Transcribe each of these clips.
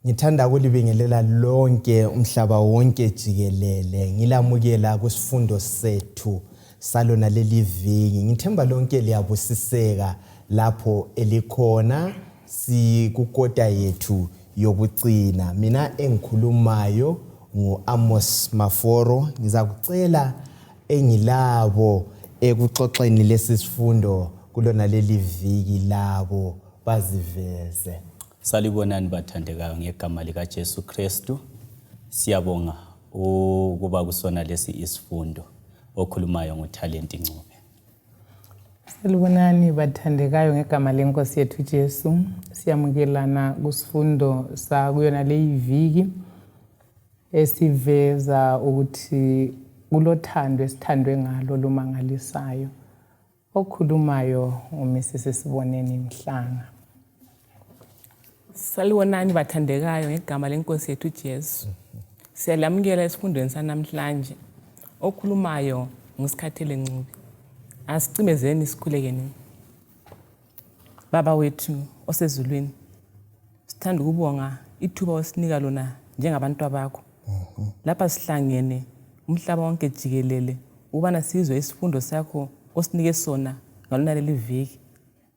Ngithanda ukulibingelela lonke umhlaba wonke jikelele. Ngilamukela kusifundo sethu salona leli viki. Ngithemba lonke liyabusiseka lapho elikhona sikukota yethu yokugcina. Mina engikhulumayo ngu-Amos Maforo. Ngizakucela engilabo ekuxoxeni lesisifundo kulona leli viki labo baziveze. Salibonani bathandekayo ngegama lika Jesu Kristu. Siyabonga ukuba kusona lesi isifundo okhulumayo ngoThalenti Ncube. Salibonani bathandekayo ngegama lenkosi yethu Jesu. Siyamukelana kusifundo sakuyona leyi viki esiveza ukuthi kulothando esithandwe ngalo lumangalisayo. Okhulumayo uMrs Siboneni Mhlanga. Salibonani bathandekayo ngegama lenkosi yethu Jesu. Siyalamukela esifundweni sanamhlanje. Okhulumayo nguSikhathele Ncube. Asicimezeni sikhulekeni. Baba wethu osezulwini, sithanda ukubonga ithuba osinika lona njengabantu bakho. Lapha sihlangene umhlaba wonke jikelele ubana sizwe isifundo sakho osinike sona ngalona leli viki.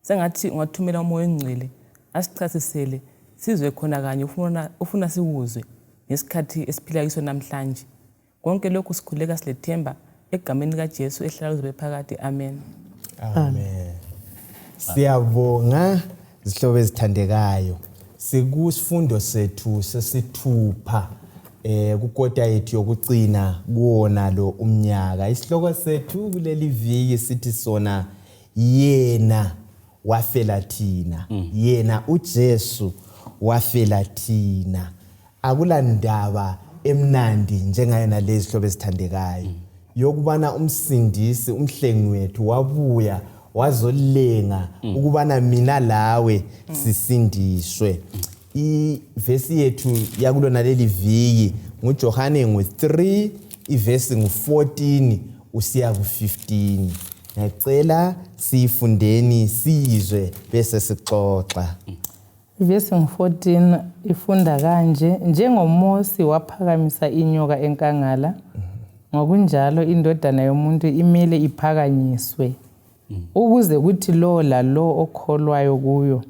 Sengathi ungathumela umoya ongcwele asichasisele sizwe khona kanye ufuna siwuzwe ngesikhathi esiphila kiso namhlanje. Konke lokhu sikhuleka silethemba egameni likaJesu ehlala kuze phakade. Amen. Amen. Siyabonga zihlobo ezithandekayo. Sikusifundo sethu sesithupha kukota yethu yokugcina kuwona lo umnyaka. Isihloko sethu kuleli viki sithi sona Yena Wafela Thina. Yena uJesu wafela thina. Akulandaba emnandi njengayena lezi hlobo ezithandekayo yokubana umsindisi umhlengi wethu wabuya wazolenga ukubana mina lawe sisindiswe. Ivesi yethu yakulona leli viki nguJohane 3 ivesi 14 usiya ku15. Ngicela sifundeni sizwe bese sixoxa. Ivesi 14 ifunda kanje: njengoMosi waphakamisa inyoka enkangala, ngokunjalo indodana yomuntu imele iphakanyiswe, ukuze kuthi lo lalo okholwayo kuyo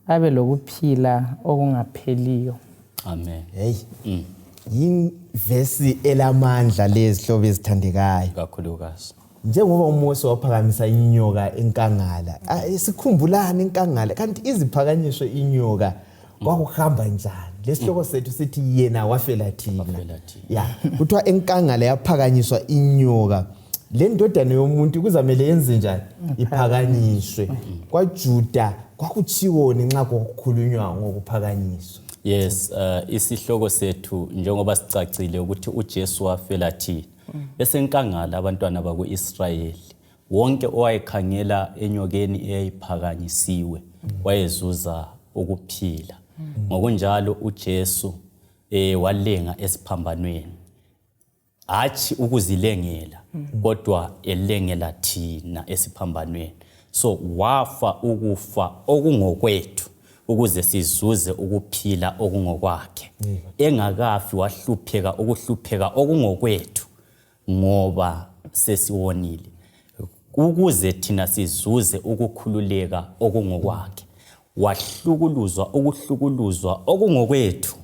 abe lokuphila okungapheliyo. Amen. Hey. Yivesi elamandla lezi hlobo ezithandekayo. Kakhulukazi. Njengoba uMosi waphakamisa inyoka enkangala, sikhumbulana enkangala kanti iziphakanyiswe inyoka kwakuhamba njani? Lesihloko sethu sithi Yena wafela thina. Ya, kuthiwa enkangala yaphakanyiswa inyoka. Le ndodana yomuntu kuzamele yenze njani? Iphakanyiswe. KwaJuda kwakuchiwoni nxa kokukhulunywa ngokuphakanyiswa? Yes, isihloko sethu njengoba sicacile ukuthi uJesu wafela thina. Esenkangala abantwana bakuIsrayeli wonke owayekhangela enyokeni eyayiphakanyisiwe wayezuza ukuphila. Ngokunjalo uJesu walenga esiphambanweni. Hathi ukuzilengela kodwa elengela thina esiphambanweni. So wafa ukufa okungokwethu ukuze sizuze ukuphila okungokwakhe. Engakafi wahlupheka ukuhlupheka okungokwethu ngoba sesiwonile ukuze thina sizuze ukukhululeka okungokwakhe. Wahlukuluzwa ukuhlukuluzwa okungokwethu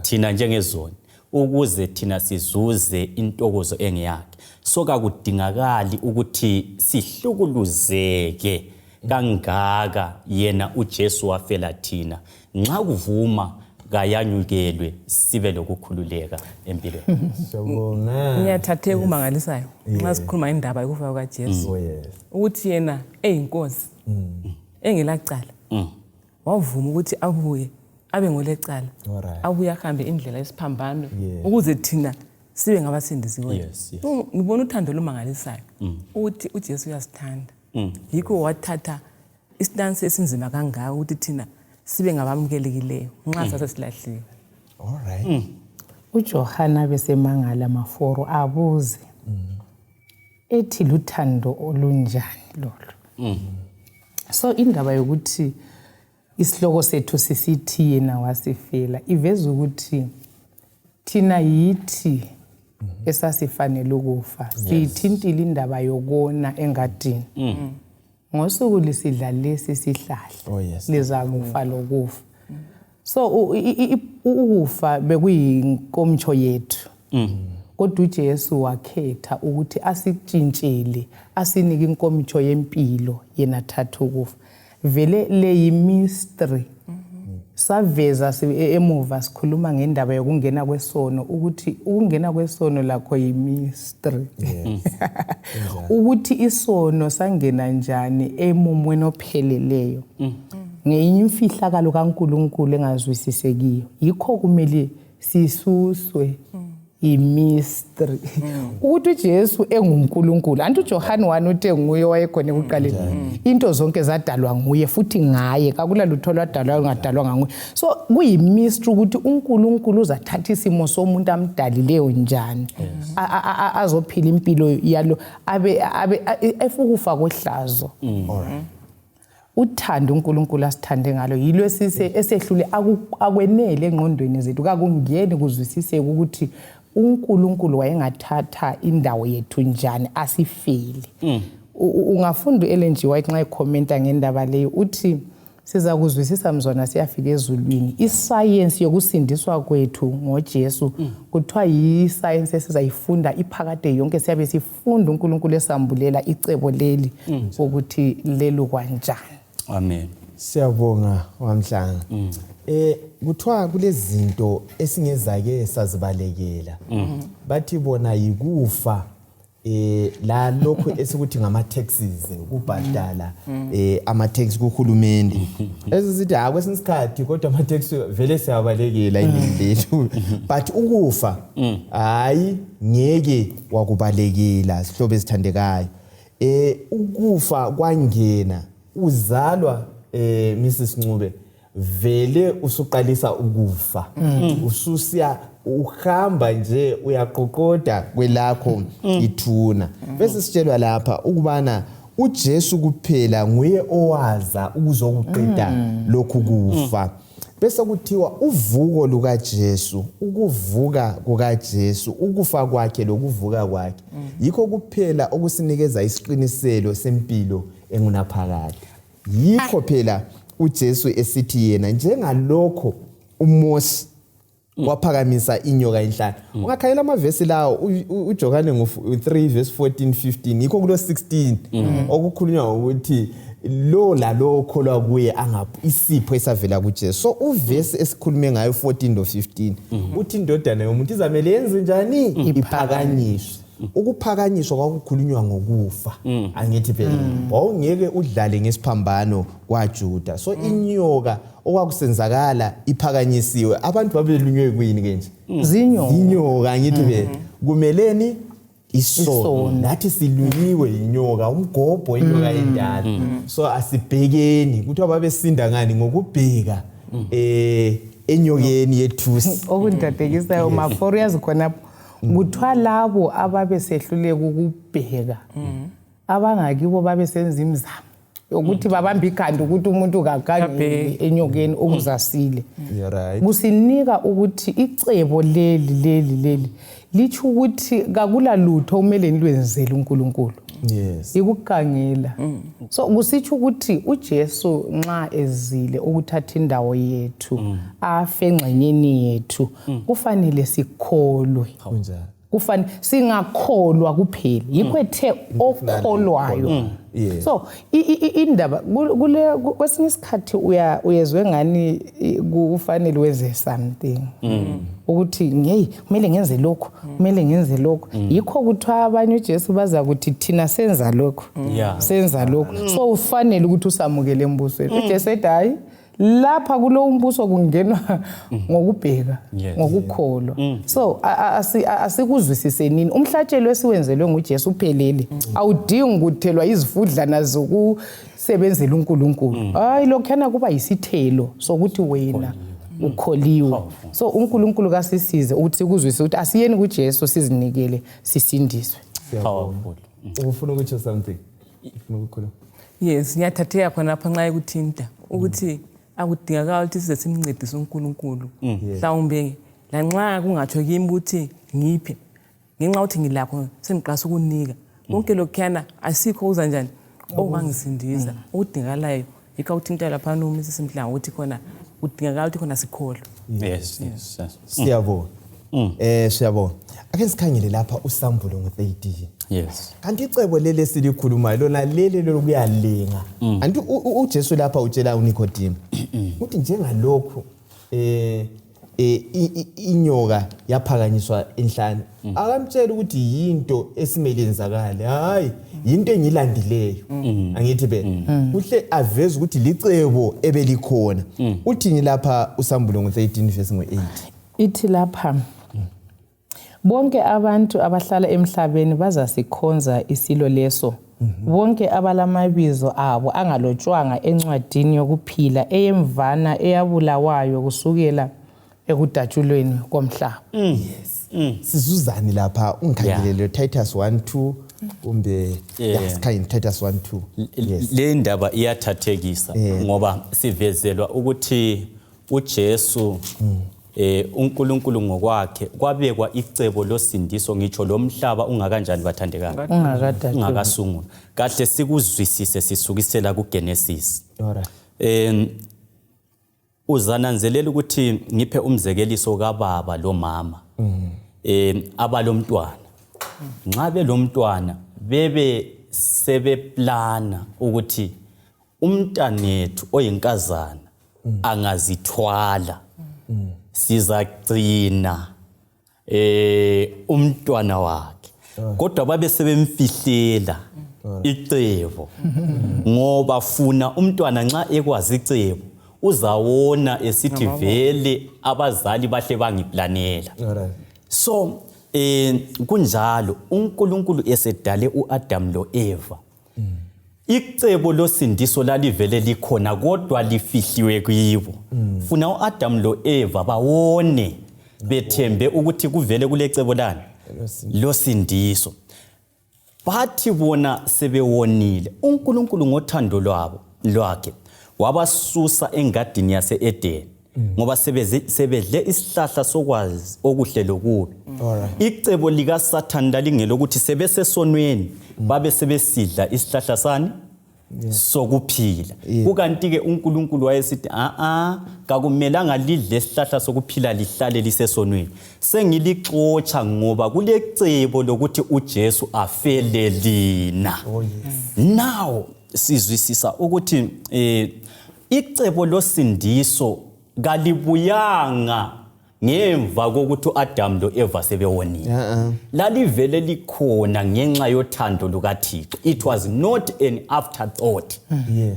thina njengezoni ukuze thina sizuze intokozo engeyakhe. So kakudingakali ukuthi sihlukuluzeke kangaka yena uJesu wafela thina. Nxa kuvuma kayanyukelwe sibe lokukhululeka empilweni. Siyabonga. Ngiyathatheka kumangalisayo nxa sikhuluma indaba yokufa kwaJesu ukuthi yena eyinkosi engelacala wavuma ukuthi abuye abe ngolecala abuye ahambe indlela yesiphambano ukuze thina sibe ngabasindisiweyo. Ngibona uthando lumangalisayo ukuthi uJesu uyasithanda. Yikho wathatha istansi esinzima kangaka ukuthi thina sibe ngabamukelekileyo nxa sasesilahlile. Alright. uJohana besemangala Maforo abuze ethi luthando olunjani lolu. So indaba yokuthi isihloko sethu sisithi Yena wasifela iveza ukuthi thina yithi esasifanele ukufa sithintile indaba yokona engadini ngosuku lisidla lesi sihlahla liza kufa lokufa so ukufa bekuyinkomtsho yethu kodwa uJesu wakhetha ukuthi asitshintshele asinike inkomitsho yempilo yena thatha ukufa vele le mystery saveza emuva sikhuluma ngendaba yokungena kwesono ukuthi ukungena kwesono lakho mystery ukuthi isono sangena njani emumweni opheleleyo ngeyimfihlakalo kaNkulunkulu engazwisisekiyo yikho kumele sisuswe mystery ukuthi uJesu enguNkulunkulu anti uJohane 1 uthe nguye wayekhona ekuqaleni into zonke zadalwa nguye futhi ngaye akula lutho lwadalwa ungadalwa nguye so kuyimystery ukuthi uNkulunkulu uzathatha isimo somuntu amdalileyo njani azophila impilo yalo abe efukufa kohlazo uthanda uNkulunkulu asithande ngalo yilo esehlule akwenele engqondweni zethu kakungeni kuzwisiseke ukuthi uNkulunkulu wayengathatha indawo yethu njani asifeli ungafunda uEllen G. White nxa ecomenta ngendaba leyo uthi siza kuzwisisa mzona siyafika ezulwini iscience yokusindiswa kwethu ngoJesu kuthiwa yiscience esizayifunda iphakade yonke siyabe sifunda uNkulunkulu esambulela icebo leli ukuthi lelo kanjani. Amen. Siyabonga wamhlanga. Kuthiwa kulezinto esingezake sazibalekela. Bathi bona yikufa la lokho esikuthi ngama taxes ukubhadala ama tax kuhulumende. Esithi akwesinye isikhathi kodwa ama tax vele siyabalekela iningi lethu. But ukufa hayi ngeke wakubalekela sihlobo esithandekayo. Ukufa kwangena uzalwa Mrs Ncube vele usuqalisa ukufa ususiya uhamba nje uyaqoqoda kwelakho ithuna bese sitshelwa lapha ukubana uJesu kuphela nguye owaza ukuzokuqeda lokhu kufa bese kuthiwa uvuko lukaJesu ukuvuka kukaJesu ukufa kwakhe lokuvuka kwakhe yikho kuphela okusinikeza isiqiniselo sempilo engunaphakade yikho phela uJesu esithi yena njengalokho uMose waphakamisa inyoka enhlanu ungakhayela amavesi lawo uJohane 3 verse 14 15 yikho kulo 16 okukhulunywa ukuthi lo la lo okholwa kuye angaphi isipho esavela kuJesu so uvesi esikhulume ngayo 14 no 15 uthi indodana yomuntu izamele yenze njani iphakanyiswe ukuphakanyiswa kwakukhulunywa ngokufa angithi phela wawungeke udlale ngesiphambano kwaJuda so inyoka okwakusenzakala iphakanyisiwe abantu babelunywe kuyini ke nje zinyoka angithi phela kumeleni isono nathi silunyiwe inyoka umgobho inyoka endala so asibhekeni kuthi babesinda ngani ngokubheka enyokeni yethusi okundadekisayo ma4 khona kuthiwa labo ababesehluleka ukubheka abangakibo babesenza imizamo ukuthi babambe ikhanda ukuthi umuntu kakhangele enyokeni okuzasile kusinika ukuthi icebo leli lithi ukuthi kakula lutho kumele nilwenzele uNkulunkulu ikukangela so kusitsho ukuthi uJesu nxa ezile ukuthatha indawo yethu afe engxenyeni yethu kufanele sikholwe kufanele singakholwa kuphela yikho ethe okholwayo so indaba kule kwesinye isikhathi uyezwe ngani kufanele wenze something ukuthi ngey kumele ngenze lokho kumele ngenze lokho yikho kuthiwa abanye uJesu baza kuthi thina senza lokho senza lokho so ufanele ukuthi usamukele embusweni uJesu ethi hayi lapha kulo umbuso kungenwa ngokubheka ngokukholwa so asikuzwisisenini umhlatshelo esiwenzelwe nguJesu uphelele awudingi ukuthelwa izifudlana zokusebenzela uNkulunkulu hayi lokhana kuba yisithelo sokuthi wena ukholiwe so uNkulunkulu kasisize ukuthi sikuzwise ukuthi asiyeni kuJesu sizinikele sisindiswe Powerful. ufuna ukuthi something ufuna ukukhuluma yes ngiyathatheka khona lapha nxa ekuthinta ukuthi akudingakala ukuthi size simncedise uNkulunkulu mhlawumbe lanxa kungatsho kimi ukuthi ngiphe ngenxa ukuthi ngilakho sengiqasa ukunika konke lokhuyana asikho uza njani okungangisindisa okudingakalayo yikho uthintela lapha nomisi simhlanga ukuthi khona udingakala ukuthi khona sikholwa. Yes. Siyabonga. Siyabonga. Ake sikhangele lapha usambulo ngo-13. Yes. Kanti icebo leli silikhulumayo lona leli lokuyalinga. Anti uJesu lapha utshela uNikodimi uthi njengalokho inyoka yaphakanyiswa enhlane akamtshela ukuthi yinto esimele yenzakale hayi into engilandileyo angithi kuhle aveze ukuthi licebo ebelikhona. Uthini lapha usambulo ngo-13 verse ngo-8? Ithi lapha bonke abantu abahlala emhlabeni bazasikhonza isilo leso, bonke abalamabizo abo angalotshwanga encwadini yokuphila eyemvana eyabulawayo kusukela ekudatshulweni komhlaba. Sizuzani lapha ungikhangelele Titus 1:2 kumbe sikhangele Titus 1:2. Le ndaba iyathathekisa ngoba sivezelwa ukuthi uJesu uNkulunkulu ngokwakhe kwabekwa icebo losindiso ngitsho lomhlaba ungakanjani bathandekayo ungakasungulwa kahle sikuzwisise sisukisela kuGenesis. Uzananzelela ukuthi ngiphe umzekeliso kababa lo mama abalomntwana nxa belomntwana bebe sebeplana ukuthi umntanethu oyinkazana angazithwala sizagcina umntwana wakhe kodwa babe sebemfihlela icebo ngoba funa umntwana nxa ekwazi icebo uzawona esithi vele abazali bahle bangiplanela. So kunjalo uNkulunkulu esedale uAdam lo Eva icebo losindiso lalivele likhona kodwa lifihliwe kuyibo. Funa uAdam lo Eva bawone bethembe ukuthi kuvele kulecebo lani losindiso. Bathi bona sebewonile uNkulunkulu ngothando lwakhe wabasusa engadini yase-Edeni ngoba sebedle isihlahla sokwazi okuhle lokubi. Icebo lika Satan lalingelokuthi sebesesonweni babe sebesidla isihlahla sani sokuphila. Kukanti ke uNkulunkulu wayesithi kakumelanga lidle isihlahla sokuphila lihlale lisesonweni. Sengilixotsha ngoba kulecebo lokuthi uJesu afele lina. Now sizwisisa ukuthi icebo losindiso kalibuyanga ngemva kokuthi uAdam lo Eva sebewonile. Lalivele likhona ngenxa yothando lukaThixo. It was not an afterthought.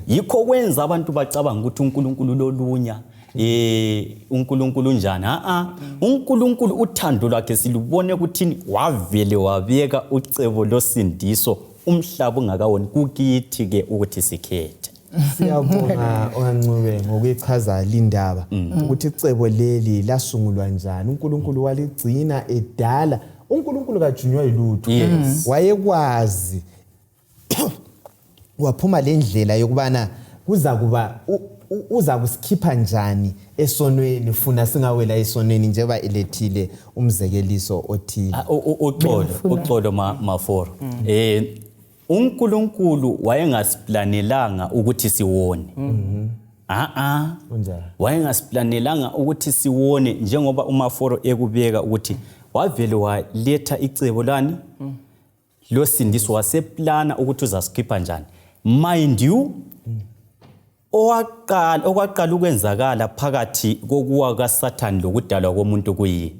Yikho kwenza abantu bacabanga ukuthi uNkulunkulu lolunya uNkulunkulu njani. uNkulunkulu uthando lwakhe silubone ukuthi wavele wabeka ucebo losindiso umhlaba ungakawoni kukithi ke ukuthi sikhethe. Siyabonga oNcube ngokuchaza lindaba ukuthi icebo leli lasungulwa njani. uNkulunkulu waligcina edala. uNkulunkulu kajunywa yilutho. Wayekwazi waphuma lendlela yokubana uza kusikhipha njani esonweni funa singawela esonweni njengoba elethile umzekeliso othile. Uxolo maforo. uNkulunkulu wayengasiplanelanga ukuthi siwone. Wayengasiplanelanga ukuthi siwone njengoba umaforo ekubeka ukuthi wavele waletha icebo lani losindiso waseplana ukuthi uzasikhipha njani. Mind you okwaqala ukwenzakala phakathi kokuwa kaSathane lokudalwa komuntu kuyini?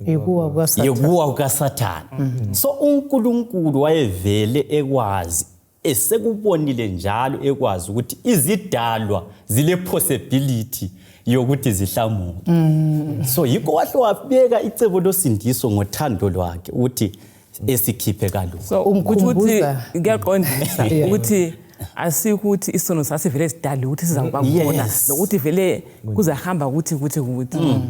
Yekuwa kaSathane. So uNkulunkulu wayevele ekwazi esekubonile njalo ekwazi ukuthi izidalwa zile possibility yokuthi zihlamuke. So yikho wahle wabeka icebo losindiso ngothando lwakhe ukuthi esikhiphe kalula. So ukuthi ngiyaqondisa ukuthi asikuthi isono sasivele sidala ukuthi sizawuba khona nokuthi vele kuzahamba ukuthi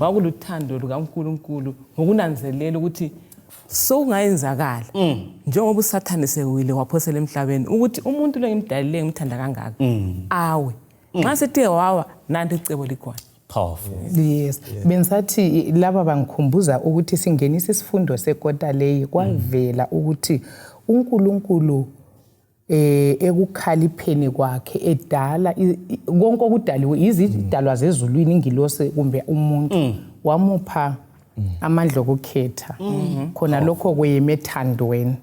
wakuluthando lukaNkulunkulu ngokunanzelela ukuthi sokungayenzakala njengoba uSathane sewile waphosela emhlabeni ukuthi umuntu lo ngimdalile ngimthanda kangaka awe Nxa sethe wawa nanti icebo likhona. Powerful. Yes. Bensathi laba bangikhumbuza ukuthi singenisa isifundo sekota leyi kwavela ukuthi uNkulunkulu ekukhalipheni kwakhe edala konke okudaliwe izidalwa zezulwini ingilose kumbe umuntu wamupha amandla okukhetha khona lokho kuyeme ethandweni.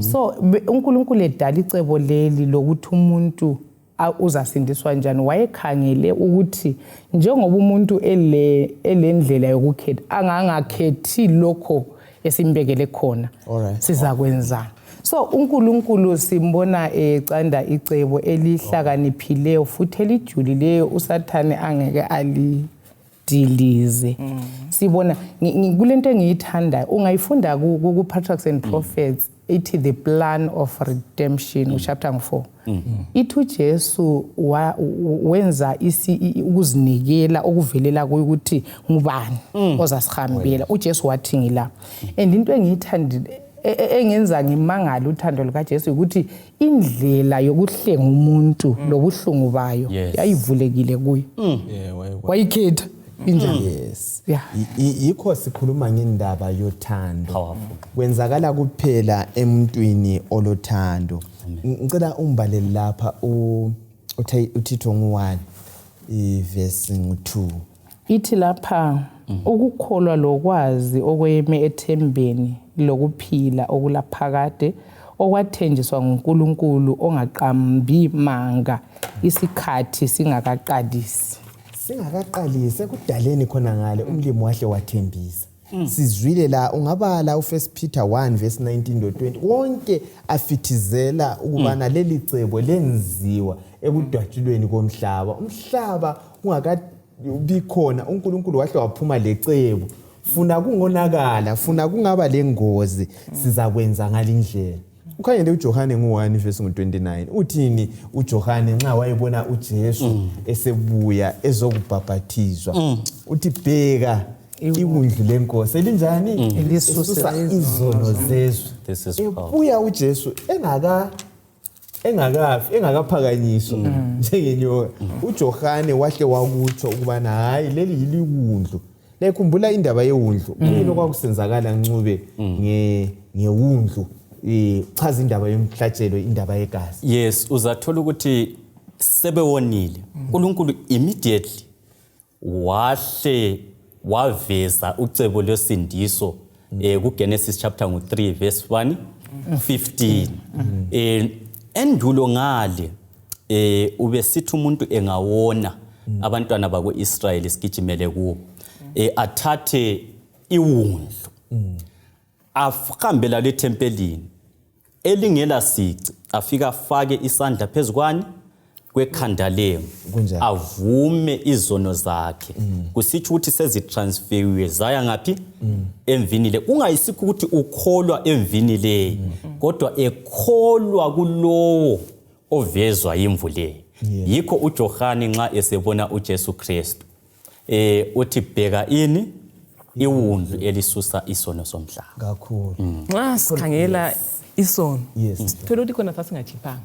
So uNkulunkulu edala icebo leli lokuthi umuntu uzasindiswa njani wayekhangele ukuthi njengoba umuntu elendlela yokukhetha angangakhethi lokho esimbekele khona sizakwenza. So uNkulunkulu simbona ecanda icebo elihlakaniphileyo futhi elijulileyo uSathane angeke alidilize. Sibona kulento engiyithanda ungayifunda ku Patriarchs and Prophets ithi the plan of redemption chapter 4. Ithi uJesu wenza ukuzinikela okuvelela ukuthi ngubani ozasihambela. uJesu wathi ngila. And into engiyithandile engenza ngimangala uthando lukaJesu ukuthi indlela yokuhlenga umuntu lobuhlungu bayo yayivulekile kuye. Wayikhetha injani. Yes. Yikho sikhuluma ngendaba yothando. Kwenzakala kuphela emntwini olothando. Ngicela umbalele lapha uThito 1 verse 2. Ithi lapha ukukholwa lokwazi okweme ethembeni lokuphila okulaphakade okwathenjiswa nguNkulunkulu ongaqambi manga isikhathi singakaqalisi. Singakaqalisi kudaleni khona ngale umlimi wahle wathembisa. Sizwile la ungabala u1 Peter 1 verse 19-20 wonke afithizela ukubana leli cebo lenziwa ekudwatshulweni komhlaba. Umhlaba ungakabikhona uNkulunkulu wahle waphuma lecebo. Funa kungonakala, funa kungaba lengozi sizakwenza ngalindlela. Ukhangele uJohane ngo1 verse 29 uthini uJohane nxa wayebona uJesu esebuya ezokubhaphathizwa uthi bheka iwundlu lenkosi elinjani elisusa izono zezwe. Ebuya uJesu engakaphakanyiswa njengenyoka. uJohane wahle wakutsho ukubana hayi leli yiliwundlu. Lekhumbula indaba yewundlu. Kuyini kwakusenzakala ncube ngewundlu. Chaza indaba yomhlatshelo indaba yegazi. Yes, uzathola ukuthi sebewonile. uNkulunkulu immediately wahle waveza ucebo lwesindiso kuGenesis chapter 3 verse 1:15. Endulo ngale ubesithi umuntu engawona abantwana bakweIsrayeli sigijimele kubo athathe iwundlu afukambela lethempelini elingela sici afika afake isandla phezukwani kwekhanda lemvu avume izono zakhe kusitsho ukuthi sezitransferiwe zaya ngaphi emvini le. Ungayisikho ukuthi ukholwa emvini le kodwa ekholwa kulowo ovezwa imvu le. Yikho uJohane nxa esebona uJesu Kristu uthi bheka ini iwundlu elisusa isono somhlaba. Kakhulu. Nxa sikhangela isono sithola ukuthi khona sasingachiphanga.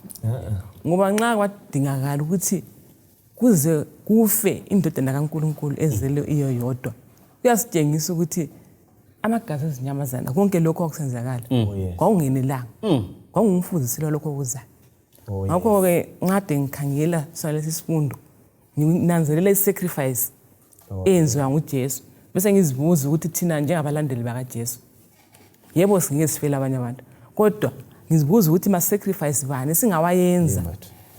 Ngoba nxa kwadingakala ukuthi kuze kufe indodana kaNkulunkulu ezele iyo yodwa kuyasitshengisa ukuthi amagazi ezinyamazana konke lokho okusenzakala kwakungenelanga kwangumfuziselo lokho okuzayo. Ngakho ke ngade ngikhangela salesi sifundo nginanzelela isacrifice enziwa nguJesu bese ngizibuza ukuthi thina njengabalandeli bakaJesu yebo singeke sifela abanye abantu kodwa ngizibuza ukuthi ma sacrifice bani singawayenza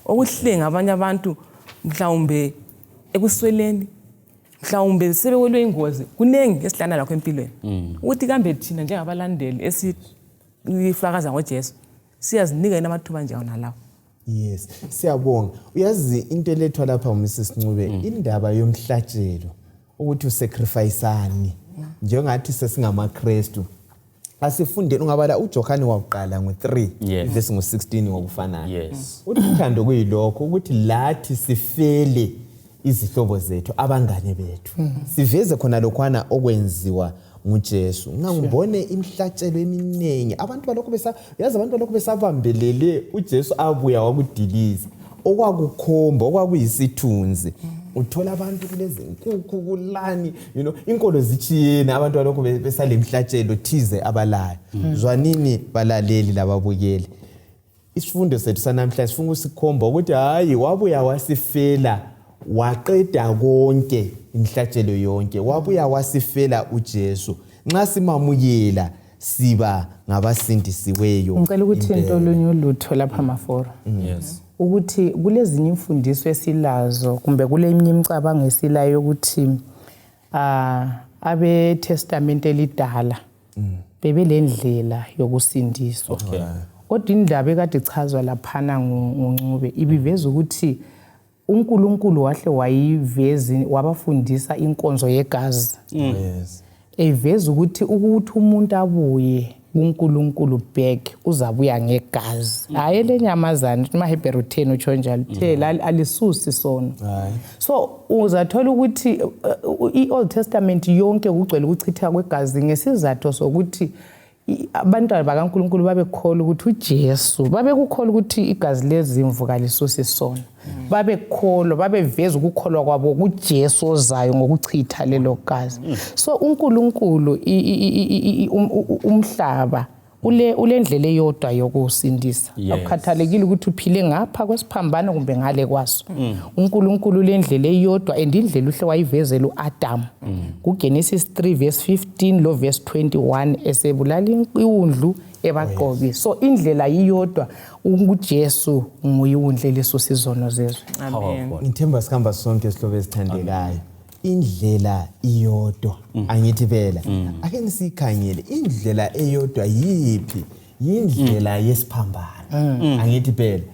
okuhlenga abanye abantu mhlawumbe ekusweleni mhlawumbe sebewelwe ingozi kunengi esihlana lakho empilweni ukuthi kambe thina njengabalandeli esifakaza ngoJesu siyazinika inamathuba njalo nalawo. Yes, siyabonga. Uyazi into elethwa lapha uMrs Ncube indaba yomhlatshelo ukuthi usacrificeani njengathi sesingamaKristu. Asifundeni ungabala uJohane waqala ngo3 verse ngo16 ngokufanana. Uthando kuyilokho ukuthi lathi sifele izihlobo zethu abangane bethu. Siveze khona lokhwana okwenziwa nguJesu. Ngangibone imhlatshelo eminingi abantu balokho yazi abantu balokho besabambelele uJesu abuya wakudiliza. okwakukhomba okwakuyisithunzi uthola abantu kulezi nkukhu kulani inkolo zichiyene abantu balokho besale mhlatshelo thize abalayo zwanini balaleli lababukeli isifundo sethu sanamhlanje sifuna ukusikhomba ukuthi hayi wabuya wasifela waqeda konke imhlatshelo yonke wabuya wasifela uJesu nxa simamukela siba ngabasindisiweyo ngicela ukuthi into olunye lapha Maforo yes ukuthi kulezinye imfundiso esilazo kumbe kuleminye imicabango esilayo ukuthi abe testament elidala bebelendlela yokusindiswa kodwa indaba ekade ichazwa laphana ngoNcube ibiveza ukuthi uNkulunkulu wahle wayivezi wabafundisa inkonzo yegazi yes eveza ukuthi umuntu abuye uNkulunkulu back uzabuya ngegazi hayi lenyamazana maHebrew 10 utsho njalo phela alisusi sona so uzathola ukuthi iOld Testament yonke kugcwele ukuchitha kwegazi ngesizathu sokuthi abantwana bakaNkulunkulu babekholwa ukuthi uJesu babekukholwa ukuthi igazi lezimvu kalisusi sona babekholwa babeveza ukukholwa kwabo kuJesu ozayo ngokuchitha lelo gazi so uNkulunkulu umhlaba ule ndlela eyodwa yokusindisa akukhathalekile ukuthi uphile ngapha kwesiphambano kumbe ngale kwaso uNkulunkulu le ndlela eyodwa andindlela uhle wayivezela uAdam kuGenesis 3 verse 15 lo verse 21 esebulala iwundlu ebaqobi so indlela iyodwa uJesu nguyundle lesusi izono zezwe Amen. ngithemba sikhamba sonke sihlobo esithandekayo indlela iyodwa angithi phela ake nisikhangele indlela eyodwa yipi indlela yesiphambano angithi phela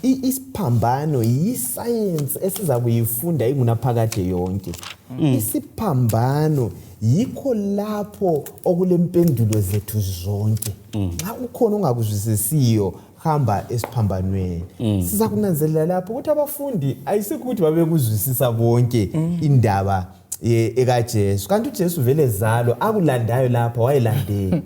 isiphambano yiscience esiza kuyifunda ingunaphakade yonke isiphambano yikho lapho okulempendulo zethu zonke nxa ukhona ongakuzwisisiyo hamba esiphambanweni siza kunanzelela lapho ukuthi abafundi ayisikuthi babekuzwisisa bonke indaba ekaJesu kanti uJesu vele ezalo akulandayo lapha wayelandela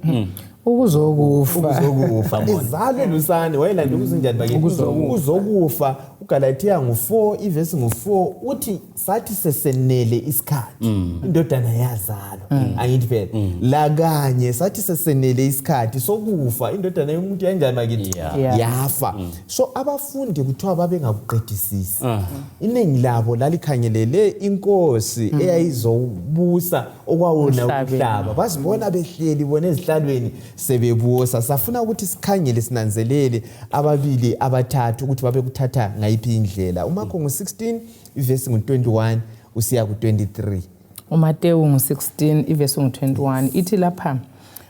ukuzokufa ezalo lusane wayelanda ukuzinjani bakithi ukuzokufa uGalatia 4 ivesi 4 uthi sathi sesenele isikhathi indodana yazalo angithi phela la kanye sathi sesenele isikhathi sokufa indodana yomuntu yanjani bakithi yafa so abafundi kuthiwa babengakuqedisisi iningi labo lalikhangelele inkosi eyayizobusa okwawona umhlaba basibona behleli bona ezihlalweni sebebusa safuna ukuthi sikhangele sinanzelele ababili abathathu ukuthi babekuthatha ngayiphi indlela uMakho 16 ivesi 21 usiya ku23 uMateyu 16 ivesi 21 ithi lapha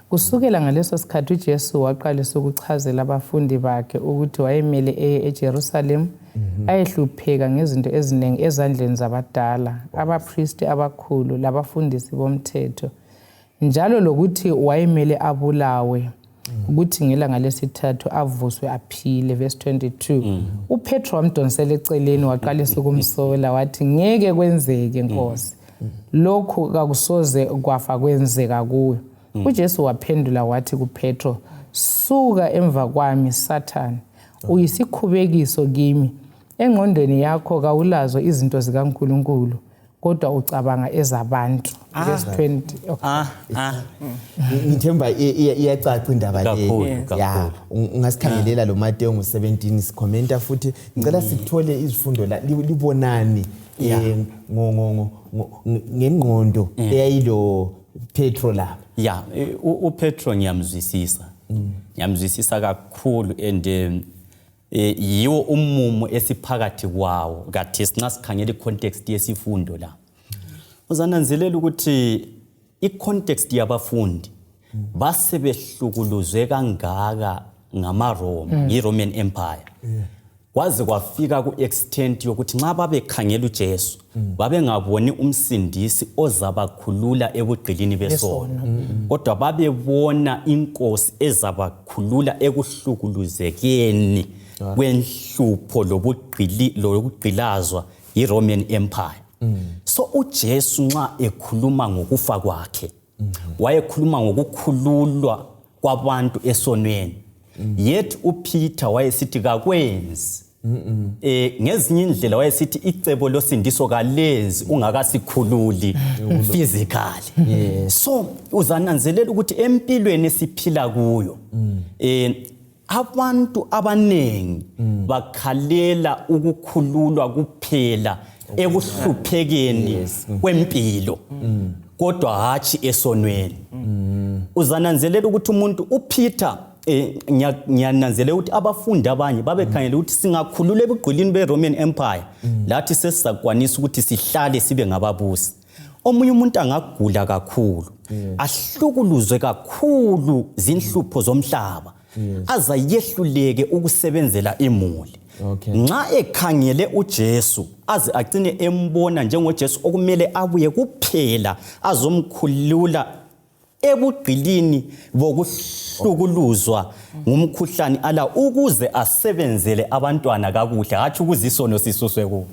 kusukela ngaleso sikhathi uJesu waqalisa ukuchazela abafundi bakhe ukuthi wayemele eJerusalem ayehlupheka ngezinto eziningi ezandleni zabadala abapristi abakhulu labafundisi bomthetho njalo lokuthi wayemele abulawe ukuthi ngelanga lesithathu avuswe aphile verse 22 uPetro wamdonsela eceleni waqalisa ukumsola wathi ngeke kwenzeke Nkosi lokho kakusoze kwafa kwenzeka kuwe uJesu waphendula wathi kuPetro suka emva kwami Satan uyisikhubekiso kimi engqondweni yakho kawulazo izinto zikaNkuluNkulu kodwa ucabanga ezabantu verse 20 ngithemba iyacaca indaba le ya ungasikhangelela lo Mateyu 17 sikhomenta futhi ngicela sithole izifundo la libonani ngengqondo eyayilo Petro la uPetro ngiyamzwisisa kakhulu and yiwo umumo esiphakathi kwawo kathi sina sikhangela icontext yesifundo la uzananzelela ukuthi icontext yabafundi basebehlukuluzwe kangaka ngamaRome iRoman Empire kwaze kwafika kuextent yokuthi nxa babekhangela uJesu babengaboni umsindisi ozabakhulula ebugqilini besono kodwa babebona inkosi ezabakhulula ekuhlukuluzekeni kwenhlupho lobugqilazwa iRoman Empire so uJesu nxa ekhuluma ngokufa kwakhe wayekhuluma ngokukhululwa kwabantu esonweni yet uPeter wayesithi kakwenzi ngezinye indlela wayesithi icebo losindiso kalezi ungakasikhululi physically. So uzananzelela ukuthi empilweni esiphila kuyo abantu abanengi bakhalela ukukhululwa kuphela ekuhluphekeni kwempilo kodwa hathi esonweni. Uzananzelela ukuthi umuntu uPeter ngiyananzelela ukuthi abafundi abanye babekhangela ukuthi singakhulula ebugqilini beRoman Empire lathi sesizakwanisa ukuthi sihlale sibe ngababusi. Omunye umuntu angagula kakhulu ahlukuluzwe kakhulu zinhlupho zomhlaba azayehluleke ukusebenzela imuli. Nxa ekhangele uJesu aze agcine embona njengoJesu okumele abuye kuphela azomkhulula ebugqilini bokuhlukuluzwa ngumkhuhlane ala ukuze asebenzele abantwana kakuhle hathi ukuzisono sisuswe kubo.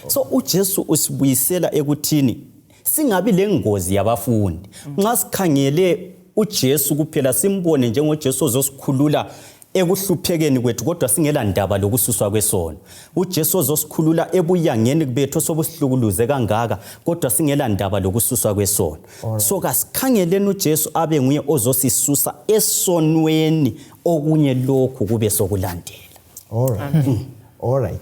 So uJesu usibuyisela ekuthini singabi lengozi yabafundi. Nxa sikhangele uJesu kuphela simbone njengoJesu ozosikhulula ekuhluphekeni kwethu kodwa singela ndaba lokususwa kwesono. uJesu ozosikhulula ebuyangeni bethu sobusihlukuluze kangaka kodwa singela ndaba lokususwa kwesono. So kasikhangeleni uJesu abe nguye ozosisusa esonweni okunye lokhu kube sokulandela. Alright.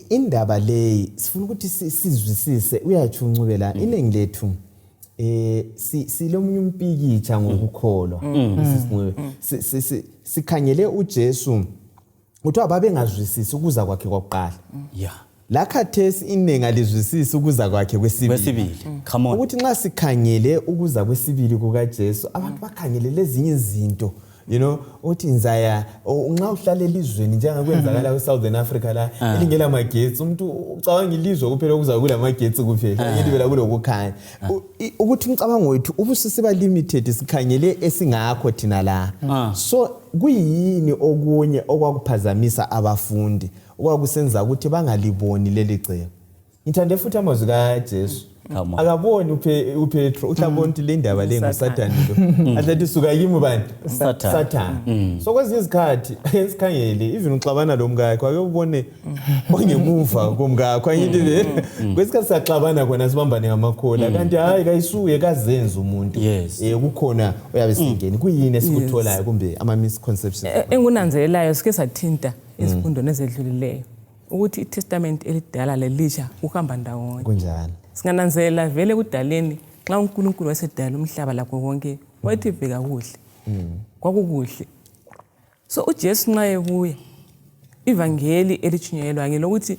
Indaba leyi sifuna ukuthi sizwisise uyathi uncubela inengi lethu silomunye umpikitsha ngokukholwa. Sikhangele uJesu uthiwa babengazwisisi ukuza kwakhe kokuqala. La khathesi inengi alizwisisi ukuza kwakhe kwesibili. Come on. Ukuthi nxa sikhangele ukuza kwesibili kukaJesu abantu bakhangele lezinye izinto. Uthi nzaya nxa uhlala elizweni njengakwenzakala eSouthern Africa la elingela magetsi umuntu ucabanga ilizwe kuphela ukuza kula magetsi kuphela yini vela kulokukhanya ukuthi umcabango wethu ubusisiba limited sikhangele esingakho thina la. So kuyini okunye okwakuphazamisa abafundi okwakusenza ukuthi bangaliboni leli cebo. Ngithande futhi amazwi kaJesu akaboni uPetro uhlabona ukuthi le ndaba le nguSathane lo athi suka yimi bani Sathane. So kwezinye izikhathi esikhangele even uxabana lo mngakho ake ubone bongemuva komngakho ayinto le kwesikhathi saxabana khona sibambane ngamakhola kanti hayi kayisuke kazenza umuntu kukhona oyabe singeni kuyini esikutholayo kumbe ama misconceptions engunanzelelayo sike sathinta isifundo nezedlulileyo ukuthi iTestament elidala lelisha uhamba ndawonye kunjani. Singananzelela vele kudaleni xa uNkulunkulu wasedala umhlaba lakho konke wathi bheka kuhle kwakukuhle. So uJesu nxa ebuya ivangeli elichunyelwa ngelokuthi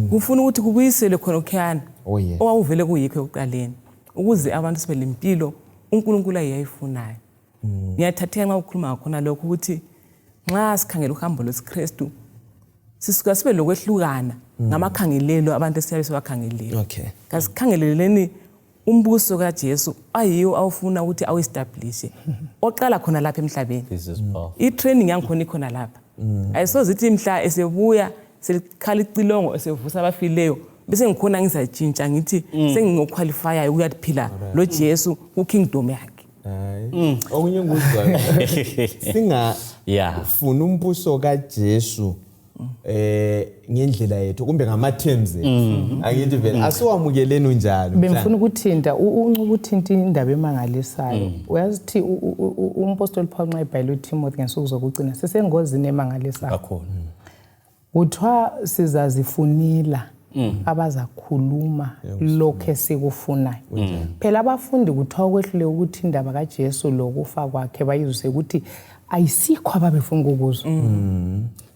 kufuna ukuthi kubuyisele khona okhana owawuvele kuyikho ekuqaleni ukuze abantu sibe lempilo uNkulunkulu ayifunayo. Ngiyathathela nxa ukhuluma khona lokho ukuthi nxa sikhangela uhambo lwesikristu sisuka sibe lokwehlukana ngamakhangelelo abantu esiyabe sebakhangelele. Kasikhangeleleni umbuso kaJesu ayiyo awufuna ukuthi awu-establish oqala khona lapha emhlabeni. I-training yangikhona ikhona lapha. Ayisozithi mhla esebuya selikhala icilongo esevusa abafileyo bese ngikhona ngizatshintsha ngithi sengingoqualify ukuyaphila lo Jesu ku-kingdom yakhe. Okunye nguzwayo singafuna umbuso kaJesu ngendlela yethu kumbe ngamaterms angithi vele asiwamukeleni unjalo. Bengifuna ukuthinta ukuthinta indaba emangalisayo. Uyazithi umpostoli Paul nxa ebhayile uTimothy ngesuku zokugcina sesengozini emangalisayo. Kuthiwa sizazifunila abazakhuluma lokho esikufunayo. Phela abafundi kuthiwa kwehlule ukuthi indaba kaJesu lokufa kwakhe bayizwe ukuthi ayisikho ababefuna ukuzwa.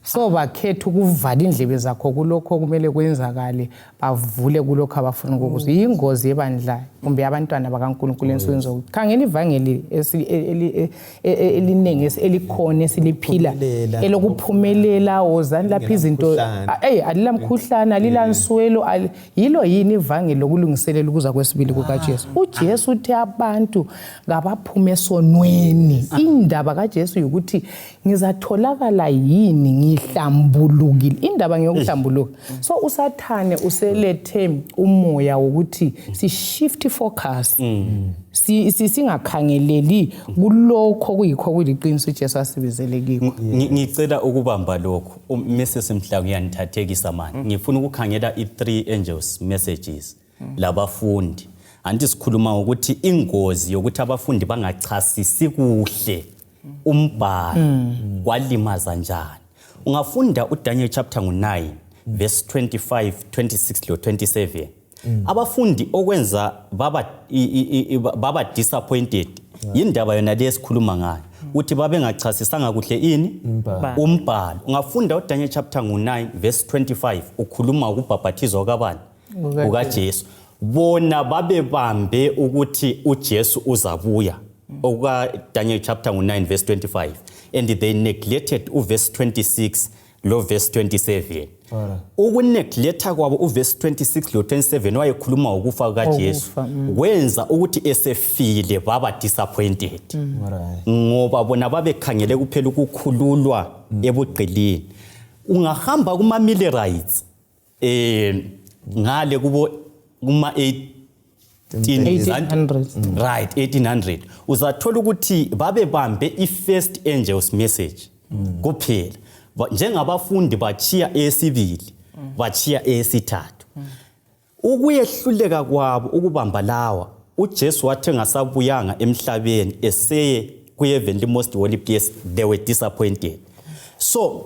So bakhetha ukuvala indlebe zakho kulokho kumele kwenzakale bavule kulokho abafuna ukuzwa. Ingozi ebandla kumbe abantwana bakaNkulunkulu ensukwini zokuthi khangela ivangeli elinenge elikhona esiliphila elokuphumelela wozani lapha izinto alilamkhuhlana alilanswelo yilo yini ivangeli lokulungiselela ukuza kwesibili kukaJesu. uJesu uthi abantu ngabaphume esonweni. Indaba kaJesu ukuthi ngizatholakala yini ngihlambulukile indaba ngiyokuhlambuluka so usathane uselethe umoya ukuthi si shift focus singakhangeleli kulokho kuyikho kuliqiniso uJesu asibizele kiko. Ngicela ukubamba lokho message mhla uyanithathekisa manje ngifuna ukukhangela i3 angels messages labafundi anti sikhuluma ukuthi ingozi yokuthi abafundi bangachasisi kuhle umbhalo kwalimaza njani. Ungafunda uDaniel chapter 9 verse 25 26 lo 27 abafundi okwenza baba disappointed indaba yona lesikhuluma ngayo uthi babe ngachasisanga kuhle ini umbhalo. Ungafunda uDaniel chapter 9 verse 25 ukhuluma ukubhabhathizwa kabani ukaJesu bona babe bambe ukuthi uJesu uzabuya oka Daniel chapter 9 verse 25 and they neglected verse 26 lo verse 27 ukuneglecta kwabo verse 26 lo 27 wayekhuluma ukufa kaJesu wenza ukuthi esefile baba disappointed ngoba bona babekhangele kuphela ukukhululwa ebugqilini. Ungahamba kuma Millerites ngale kubo kuma 1800 right 1800 uzathola ukuthi babe bambe i-first angels message kuphela njengabafundi bachiya esibili bachiya esithathu ukuyehluleka kwabo ukubamba lawa uJesu wathi ngasabuyanga emhlabeni eseye kuheavenly most holy place they were disappointed so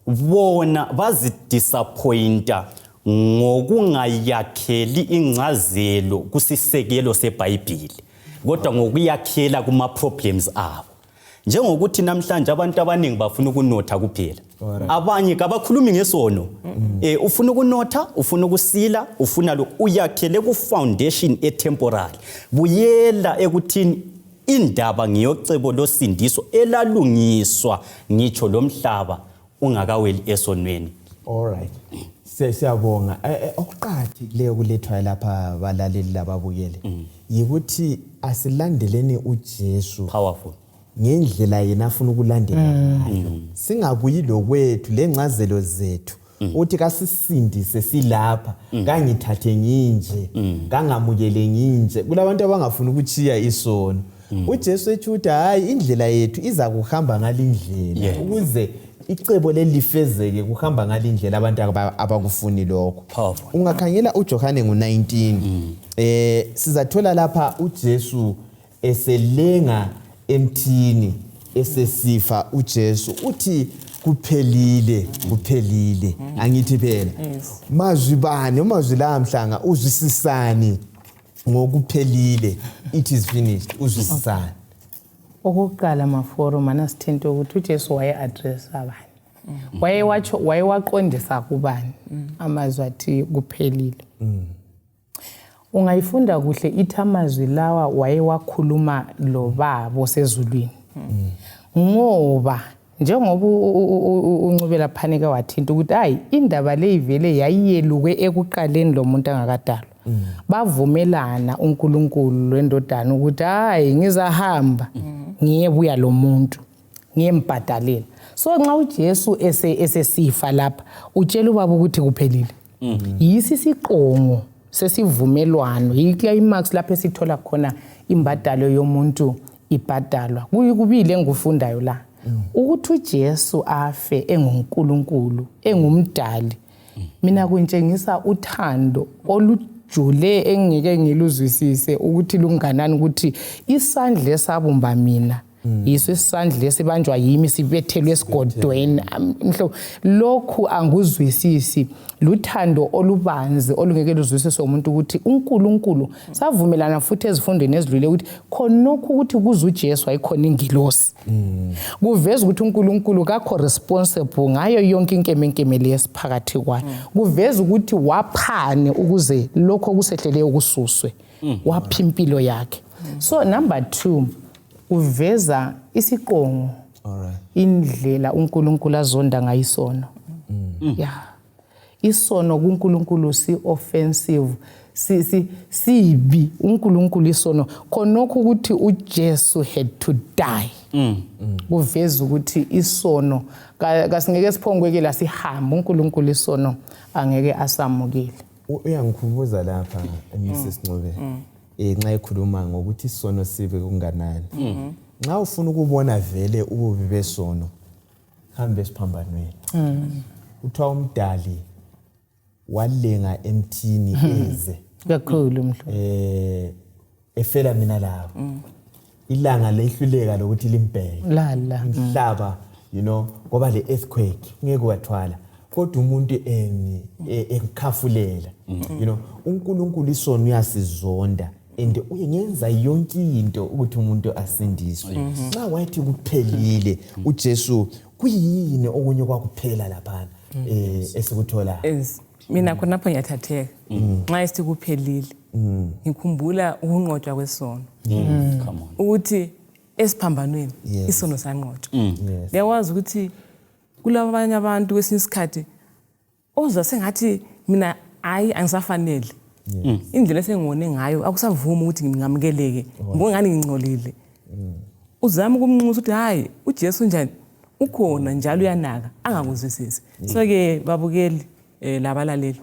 bona bazi disappointa ngokungayakheli ingcazelo kusisekelo seBhayibheli kodwa ngokuyakhela kuma problems abo njengokuthi namhlanje abantu abaningi bafuna ukunotha kuphela abanye kabakhulumi ngesono ufuna ukunotha ufuna ukusila ufuna lo uyakhele ku foundation etemporary buyela ekuthini indaba ngiyocebo losindiso elalungiswa ngitsho lomhlaba ungakaweli esonweni. Alright. Siyabonga okuqhathileyo kulethwa lapha balaleli lababukele yikuthi asilandeleni uJesu powerful ngendlela yena afuna ukulandela ngayo singabuyi lokwethu lengcazelo zethu uthi kasisindise silapha kangithathe nginje kangamukele nginje kulabantu abangafuna ukuchiya isono uJesu ethi hayi indlela yethu iza kuhamba ngalindlela ukuze icebo lelifezeke kuhamba ngalindlela abantu abakufuni lokho. Ungakhangela uJohane ngo19 sizathola lapha uJesu eselenga emthini esesifa uJesu uthi kuphelile angithi phela mazwi bani umazwi la mhlanga uzwisisani ngokuphelile it is finished uzwisisani. Okokuqala maforo mana sithento ukuthi uJesu waye-address abani wayewaqondisa kubani amazwi athi kuphelile. Ungayifunda kuhle ithi amazwi lawa wayewakhuluma lo babo sezulwini ngoba njengoba uNcubela phanike wathinta ukuthi hayi indaba le ivele yayiyeluke ekuqaleni lo muntu angakadalwa bavumelana uNkulunkulu lwendodana ukuthi hayi ngizahamba ngiyebuya lo muntu ngiyembhadalela so nxa uJesu esesifa lapha utshela ubaba ukuthi kuphelile yisi siqongo sesivumelwano yiclimax lapho esithola khona imbadalo yomuntu ibhadalwa kuyikubili engufundayo la ukuthi uJesu afe enguNkulunkulu engumdali mina kuntshengisa uthando olujule engeke ngiluzwisise ukuthi lunganani ukuthi isandla esabumba mina yiso isandla esibanjwa yimi sibethelwe esigodweni lokhu anguzwisisi luthando olubanzi olungeke luzwisise umuntu ukuthi uNkulunkulu savumelana futhi ezifundweni ezidlule ukuthi khonokho ukuthi kuze uJesu ayikhona ingilosi kuveza ukuthi uNkulunkulu kakho responsible ngayo yonke inkemenkeme lesiphakathi kwayo kuveza ukuthi waphane ukuze lokho kusehlele ukususwe wapha impilo yakhe so number 2 uveza isiqongo indlela uNkulunkulu azonda ngayisono isono kuNkulunkulu si offensive sibi uNkulunkulu isono khonokho ukuthi uJesu had to die kuveza ukuthi isono kasingeke siphongwekela sihambe uNkulunkulu isono angeke asamukele. Uyangikhumbuza lapha Mrs. Ncube nxa ekhuluma ngokuthi isono sibe kunganani. Nxa ufuna ukubona vele ububi besono hambe esiphambanweni. Uthiwa umdali walenga emthini eze kakhulu mhlo efela mina lapho ilanga lehluleka lokuthi limbheke lala umhlaba ngoba le earthquake ngeke wathwala kodwa umuntu ekhafulela uNkulunkulu isono uyasizonda and uyenza yonke into ukuthi umuntu asindiswe. Nxa wathi kuphelile uJesu kuyini okunye kwakuphela lapha esikuthola? Mina khonapho ngiyathatheka nxa isithi kuphelile ngikhumbula ukunqotshwa kwesono ukuthi esiphambanweni isono sanqotshwa. Liyawazi ukuthi kulabanye abantu kwesinye isikhathi ozwa sengathi mina angisafanele indlela esengone ngayo akusavuma ukuthi ngingamukeleke ngongani ngingcolile. Uzama ukumnxusa ukuthi hayi uJesu njani ukhona njalo uyanaka angakuzwisisi. So-ke babukeli labalaleli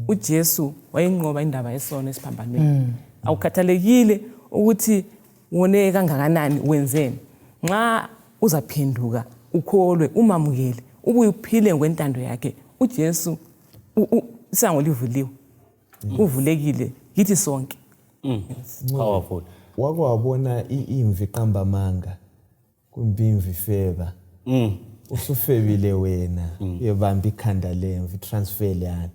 uJesu wayenqoba indaba yesono esiphambanweni. Awukhathalekile ukuthi wone kangakanani wenzeni nxa uzaphenduka ukholwe umamukele ubuye uphile ngokwentando yakhe uJesu isango livuliwe uvulekile kithi sonke. Powerful. Wake wabona imvi qamba manga kumbimvi feba usufebile wena uyebamba ikhanda lemvi transfer leyana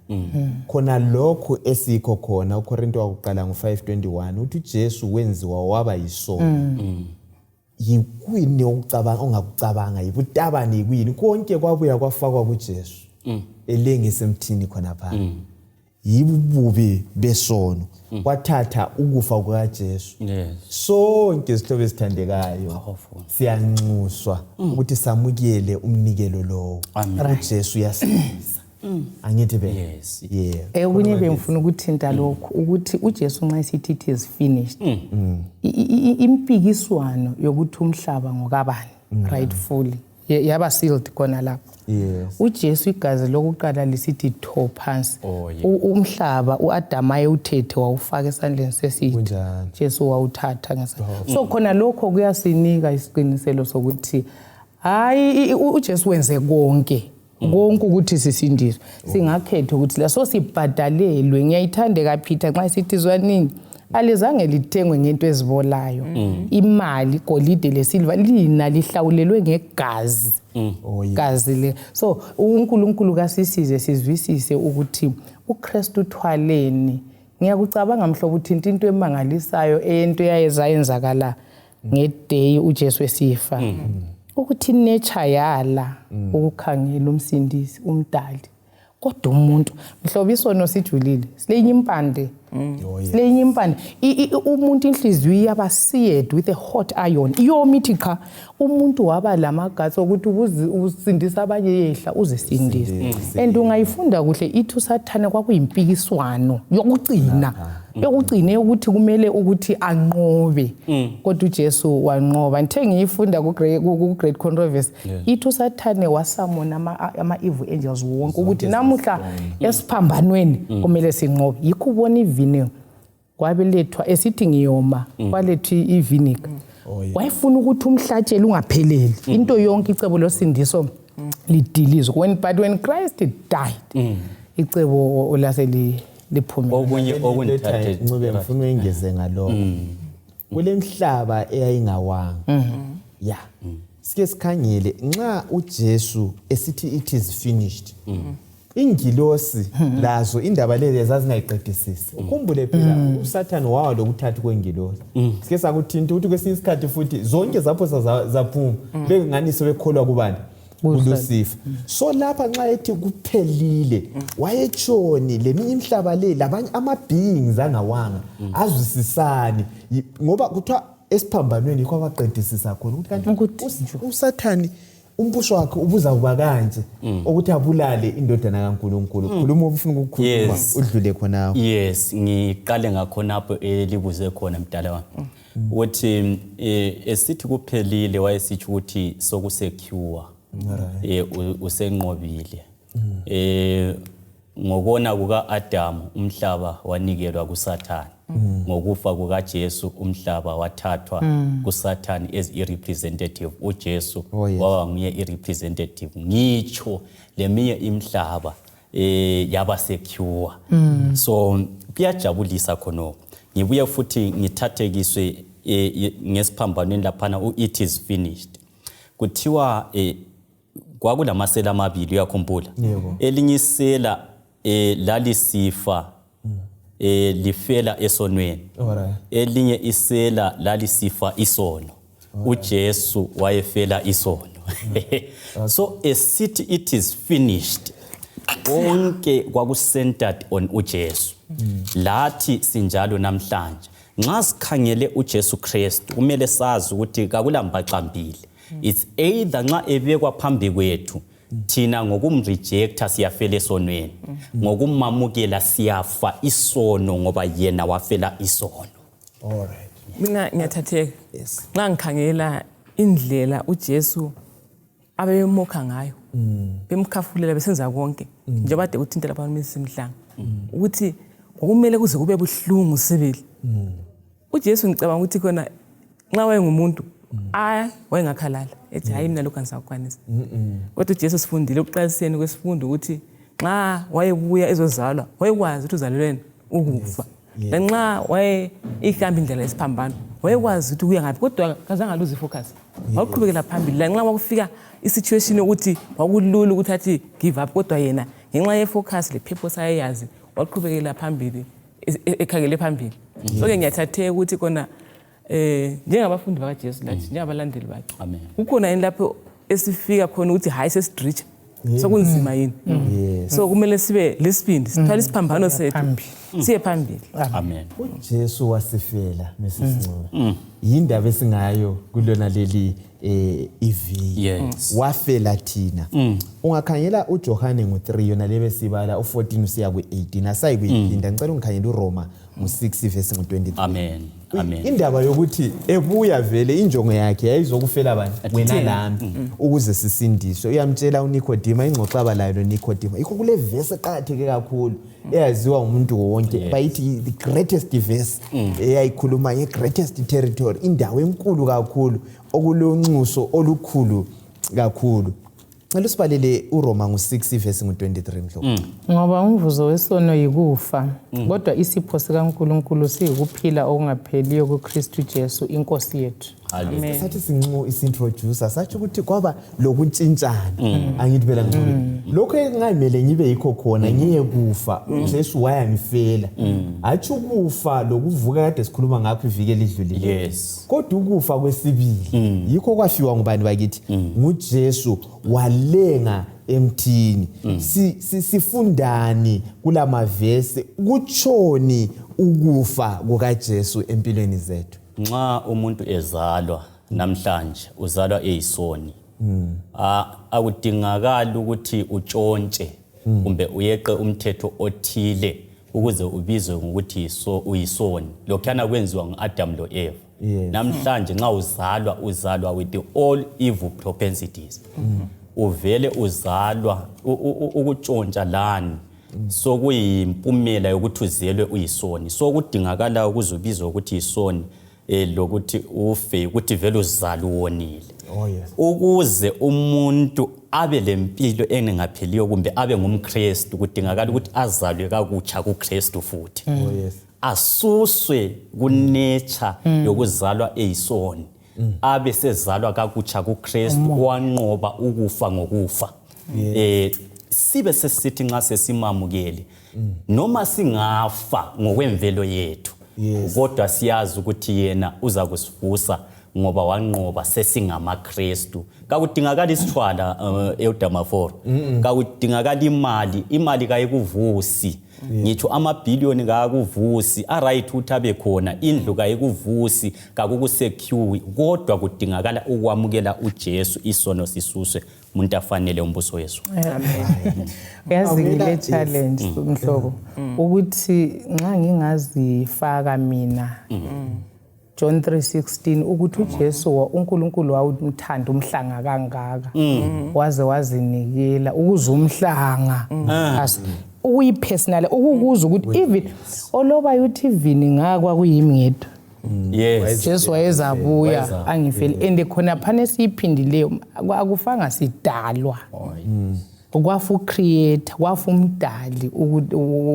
khona lokho esikho khona uKorinto wakuqala ngo5:21 uthi uJesu wenziwa waba yisono. Yikuyini okucabanga ongakucabanga yibutabani yikuyini konke kwabuya kwafakwa kuJesu elengise emthini khona pha yibububi besono kwathatha ukufa kukaJesu. Sonke isihlobo esithandekayo siyanxuswa ukuthi samukele umnikelo lowo uJesu uyasindisa. Angithi be okunye bengifuna ukuthinta lokho ukuthi uJesu nxa isithi it is finished impikiswano yokuthi umhlaba ngokabani rightfully yaba sealed khona lapho. uJesu igazi lokuqala lisithi tho phansi umhlaba uAdam ayewuthethe wawufaka esandleni sesithu Jesu wawuthatha ngesandla. So khona lokho kuyasinika isiqiniselo sokuthi hayi uJesu wenze konke ukuthi sisindiswe. Singakhetha ukuthi la so sibhadalelwe. Ngiyayithanda kaPeter nxa sithi zwanini alizange lithengwe ngento ezibolayo. Imali golide lesilva lina lihlawulelwe ngegazi. Gazi le. So uNkulunkulu kasisize sizwisise ukuthi uKristu uthwaleni. Ngiyakucabanga mhlobo uthinta into emangalisayo into eyayenzakala ngeday uJesu esifa. Ukuthi nature yala ukukhangela umsindisi umdali kodwa umuntu mhlobo isono sijulile silenye impande silenye impande umuntu inhliziyo iyaba seared with a hot iron yomithi cha umuntu waba lamagazi ukuthi usindisa abanye yehla uzisindisa and ungayifunda kuhle ithi usathane kwakuyimpikiswano yokucina ukuthi kumele ukuthi anqobe kodwa uJesu wanqoba. Ngithe ngiyifunda ku great controversy ithi usathane wasamona ama evil angels wonke ukuthi namuhla esiphambanweni kumele sinqobe. Yikho ubona ivini kwabelethwa esithi ngiyoma kwalethwa ivinika wayefuna ukuthi umhlatshelo ungapheleli into yonke icebo losindiso lidilizwe but when Christ died icebo olase liphumela. Okunye okundithathe Ncube ngifuna uyengeze ngalokho kule mhlaba eyayingawanga sike sikhangele nxa uJesu esithi it is finished ingilosi lazo indaba lezi zazingayiqedisisi. Ukhumbule phela uSathane wawa lokuthatha kwengilosi sike sakuthinta ukuthi kwesinye isikhathi futhi zonke zapho zaphuma bengani sebekholwa kubani uLucifer. So lapha nxa ethi kuphelile wayetshoni leminye imhlaba le labanye ama beings angawanga azwisisani ngoba kuthiwa esiphambanweni kwabaqedisisa khona ukuthi kanti uSathane umpusho wakhe ubuza kuba kanje ukuthi abulale indodana kaNkuluNkulu. Khuluma ufuna ukukhuluma udlule khona. Yes, ngiqale ngakhonapho elibuze khona mdala wami. Ukuthi esithi kuphelile wayesithi ukuthi sokusecure. Usenqobile. Ngokona kuka Adam umhlaba wanikelwa kuSathane. Ngokufa kuka Jesu umhlaba wathathwa kuSathane as i-representative. uJesu waba nguye i-representative. Ngitsho leminye imhlaba yaba secure. So kuyajabulisa khonoko. Ngibuye futhi ngithathekiswe ngesiphambanweni laphana it is finished. Kuthiwa kwakulamasela amabili uyakhumbula. Elinye isela lalisifa lifela esonweni. Elinye isela lalisifa isono. uJesu wayefela isono. So esithi it is finished. Konke kwaku-centered on uJesu. Lathi sinjalo namhlanje. Nxa sikhangele uJesu Kristu kumele sazi ukuthi kakulambaxambili. It's either nxa ebekwa phambi kwethu thina ngokumrejecta siyafela esonweni, ngokumamukela siyafa isono ngoba yena wafela isono. Alright. Mina ngiyathatheka. Nxa ngikhangela indlela uJesu abemokha ngayo. Bemkhafulela besenza konke njengoba de uthintela abantu besimhlanga. Ukuthi ngokumele kuze kube buhlungu sibili. uJesu ngicabanga ukuthi khona nxa wayengumuntu wayengakhalala ethi hayi mina lokho angisakwanisa. Kodwa uJesu sifundile ukuqaliseni kwesifundo ukuthi nxa wayebuya ezozalwa wayekwazi ukuthi uzalelweni ukufa. Nxa ihamba indlela yesiphambano wayekwazi ukuthi uya ngaphi kodwa kazange aluze focus. Waqhubekela phambili nxa wakufika isituation ukuthi wakulula ukuthi athi give up kodwa yena ngenxa ye focus le purpose ayayazi waqhubekela phambili ekhangele phambili. So ke ngiyathatheka ukuthi kona njengabafundi bakaJesu lathi njengabalandeli bakhe. Amen. Kukhona yini lapho esifika khona ukuthi hayi sesidricha sokunzima yini. So kumele sibe lesibindi sithwala isiphambano sethu siye phambili. Amen. uJesu wasifela mesisincane. Yindaba esingayo kulona leli iviki. Yes. Wafela thina. Ungakhangela uJohane ngo3 yona lebe sibala u14 usiya ku18 asayi kuyiphinda ngicela ungikhangela uRoma ngo6 verse ngo23. Amen. Amen. Indaba yokuthi ebuya vele injongo yakhe yayizokufela abantu wena nami ukuze sisindiswe. Uyamtshela uNikodima ingxoxaba layo noNikodima. Ikho kule verse eqhatheke kakhulu eyaziwa umuntu wonke bayithi the greatest verse eyayikhuluma nge-greatest territory, indawo enkulu kakhulu okulonxuso olukhulu kakhulu. Ngicela usibalele uRoma ngo6 verse ngo23 mhlobo. Ngoba umvuzo wesono yikufa, kodwa isipho sikaNkuluNkulu siyikuphila okungapheliyo kuKristu Jesu inkosi yethu. Amen. Sathi sinqo isintroducer sathi ukuthi kwaba lokuntshintshana angithi phela ngicela lokho engayimele ngibe yikho khona ngiye kufa uJesu wayangifela athi ukufa lokuvuka kade sikhuluma ngakho iviki elidlulile. Yes. Kodwa ukufa kwesibili yikho kwafiwa ngubani bakithi nguJesu walenga emthini. Sifundani kulamavesi kutshoni ukufa kukaJesu empilweni zethu. Nxa umuntu ezalwa namhlanje uzalwa eyisoni. Akudingakala ukuthi utshontshe kumbe uyeqe umthetho othile ukuze ubizwe ngokuthi uyisoni. Lokhana kwenziwa nguAdam loEva. Namhlanje nxa uzalwa with all evil propensities. Uvele uzalwa ukutshontsha lani. So kuyimpumela yokuthi uzelwe uyisoni. So kudingakala ukuze ubizwe ukuthi yisoni lokuthi ufe ukuthi vele uzalwa wonile. Ukuze umuntu abe lempilo engapheliyo kumbe abe ngumKristu kudingakala ukuthi azalwe kakutsha kuKristu futhi. Asuswe kunature yokuzalwa eyisoni. Abe sezalwa kakutsha kuKristu wanqoba ukufa ngokufa. Sibe sesithi nxa sesimamukele noma singafa ngokwemvelo yethu kodwa siyazi ukuthi yena uza kusivusa ngoba wanqoba sesingamaKristu. Kakudingakala isithwala eudamaforo. Kakudingakala imali kayikuvusi. Ngitho amabhiliyoni kakuvusi, aright ukuthi abe khona, indlu kayikuvusi, kakukusecure, kodwa kudingakala ukwamukela uJesu isono sisuswe umuntu afanele umbuso Yesu. Amen. Yazi ngile challenge umhlobo ukuthi nxa ngingazifaka mina John 3:16 ukuthi uJesu uNkulunkulu wawumthanda umhlanga kangaka waze wazinikela ukuzumhlanga ukuyipersonal ukukuza ukuthi even oloba uTV ngakwa kuyimi ngedwa. Yes. Jesu wayezabuya angifeli ende khona phane siyiphindileyo akufanga sidalwa. Kwafu creator kwafu umdali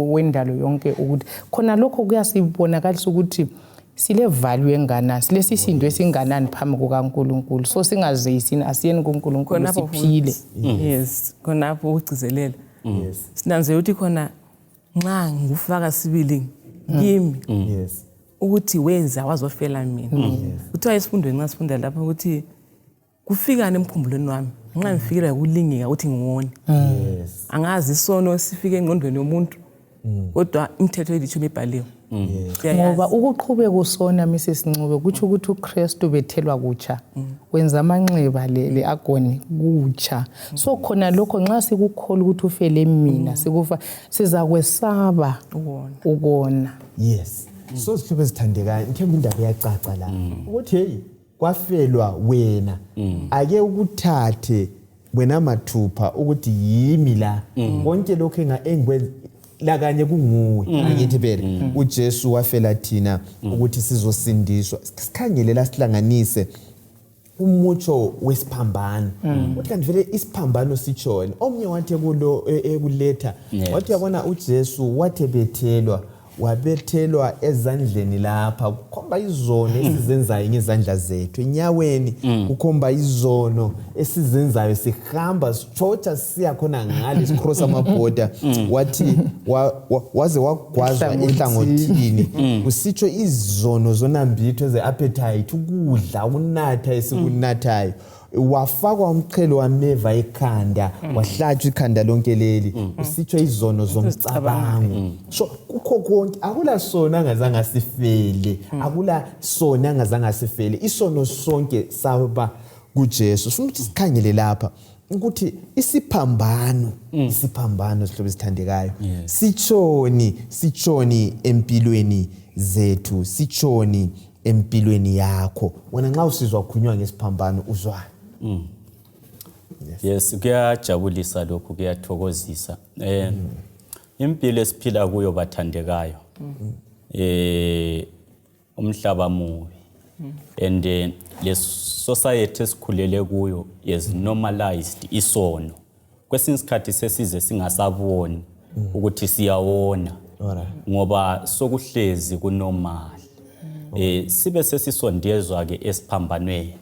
wendalo yonke ukuthi khona lokho kuyasibonakalisa ukuthi sile value engana silesisindo esinganani phambi kukaNkulunkulu so singazeyisini asiyeni kuNkulunkulu siphile. Yes khonapho ugcizelela. Yes. Sinanze ukuthi khona nxa ngufaka sibili kimi. Yes. Ukuthi wenza wazofela mina. Uthiwa isifundweni nxa sifunda lapha ukuthi kufikani emkhumbulweni wami nxa ngifikira ukulingeka ukuthi ngiwone. Yes. Angazi isono sifike engqondweni yomuntu kodwa imithetho elithumi ibhaliwe. Ngoba ukuqhubeka usona Mrs Ncube kuthi ukuthi uKristu bethelwa kutsha wenza amanxeba le agoni kutsha so khona lokho nxa sikukholwa ukuthi ufele mina sikufa sizakwesaba ukona. Yes. So sihlobo esithandekayo ngithemba indaba iyacaca la ukuthi hey kwafelwa wena ake ukuthathe wena mathupha ukuthi yimi la konke lokho engikwenza la kanye kunguwe angithi phela uJesu wafela thina ukuthi sizosindiswa sikhangele la sihlanganise umutsho wesiphambano uthi kanti vele isiphambano sichona omnye wathi kulo ekuletha wathi yabona uJesu wathebethelwa wabethelwa ezandleni lapha kukhomba izono esizenzayo ngezandla zethu enyaweni kukhomba izono esizenzayo sihamba sichocha siya khona ngale sicross amabhoda wathi waze wagwaza ehlangothini usitsho izono zonambitho ezeappetite ukudla unatha esikunathayo wafakwa umqhelo wameva ekhanda wahlatshwa ikhanda lonke leli usitsho izono zomcabango so kukho konke akula sona angazange sifele akula sona angazange sifele isono sonke saba kuJesu ufuna ukuthi sikhangele lapha ukuthi isiphambano sihlobo esithandekayo sichoni empilweni zethu sichoni empilweni yakho wena nxa usizwa ukhunywa ngesiphambano uzwani? Yes, kuyajabulisa lokho kuyathokozisa. Impilo esiphila kuyo bathandekayo. Umhlaba mubi. And le society esikhulele kuyo is normalized isono. Kwesinye isikhathi sesize singasaboni ukuthi siyawona. Ngoba sokuhlezi kunormal. Sibe sesisondezwa ke esiphambanweni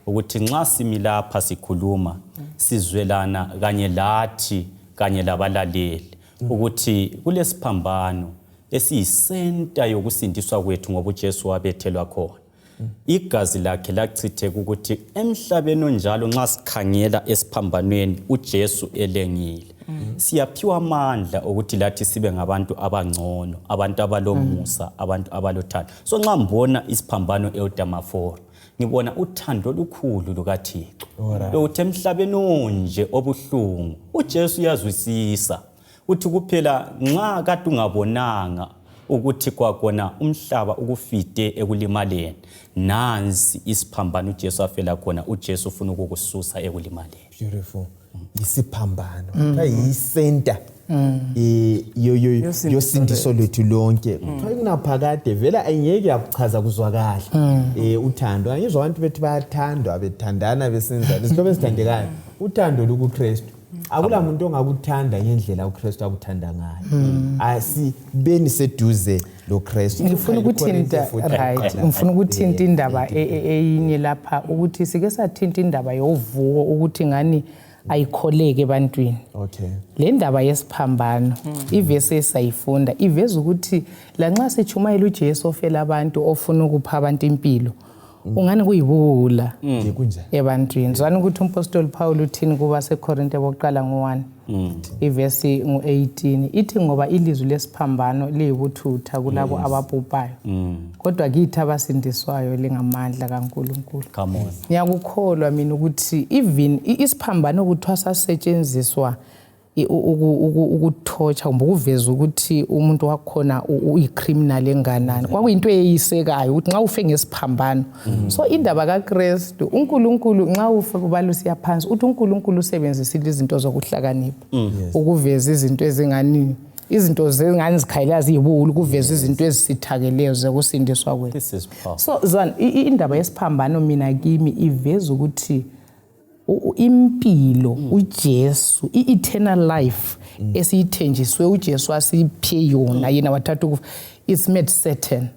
ukuthi nxa similapha sikhuluma sizwelana kanye lathi kanye labalaleli ukuthi kulesiphambano esiyisenta yokusindiswa kwethu ngoba uJesu wabethelwa khona igazi lakhe lachitheka ukuthi emhlabeni onjalo nxa sikhangela esiphambanweni uJesu elengile siyaphiwa amandla ukuthi lathi sibe ngabantu abangcono abantu abalomusa abantu abalothando so nxa mbona isiphambano eudamaforo ngibona uthando olukhulu lukaThixo lokuthi emhlabeni onje obuhlungu uJesu uyazwisisa uthi kuphela nxa kade ungabonanga ukuthi kwakona umhlaba ukufide ekulimaleni nansi isiphambano uJesu afela khona uJesu ufuna ukukususa ekulimaleni. Beautiful. Isiphambano yisenta yosindiso lethu lonke kuthiwa kunaphakade vela ayingeke yakuchaza kuzwakala uthando angizwa abantu bethi bayathandwa bethandana besenzana isihlobo esithandekayo uthando lukuKristu akula muntu ongakuthanda ngendlela uKristu akuthanda ngayo asibeni seduze loKristu ngifuna ukuthinta right ngifuna ukuthinta indaba eyinye lapha ukuthi sike sathinta indaba yovuko ukuthi ngani ayikholeke ebantwini. Okay. Le ndaba yesiphambano ivesi esayifunda iveza ukuthi la nxa sichumayela uJesu ofela abantu ofuna ukupha abantu impilo ungani kuyibula kunjani ebantwini zwana ukuthi umpostoli Paul uthini kuba seKorinte bokuqala ngo1 ivesi ngo18 ithi ngoba ilizwi lesiphambano liyibuthutha kulabo ababhubhayo kodwa kithi abasindiswayo lingamandla kaNkulunkulu. Come on. Ngiyakukholwa mina ukuthi even isiphambano kuthiwa sasetshenziswa ukuthotsha kumbe ukuveza ukuthi umuntu wakhona uyicriminal enganani kwakuyinto eyisekayo ukuthi nxa ufe ngesiphambano so indaba kaKristu uNkulunkulu nxa ufe kubalusi yaphansi uthi uNkulunkulu usebenzisile izinto zokuhlakanipha ukuveza izinto ezingani izinto zengani zikhayela ziyibulu ukuveza izinto ezisithakeleyo zokusindiswa kwethu. So zwana indaba yesiphambano mina kimi iveza ukuthi impilo uJesu eternal life esiyithenjiswe uJesu asiphe yona yena wathatha it's made certain.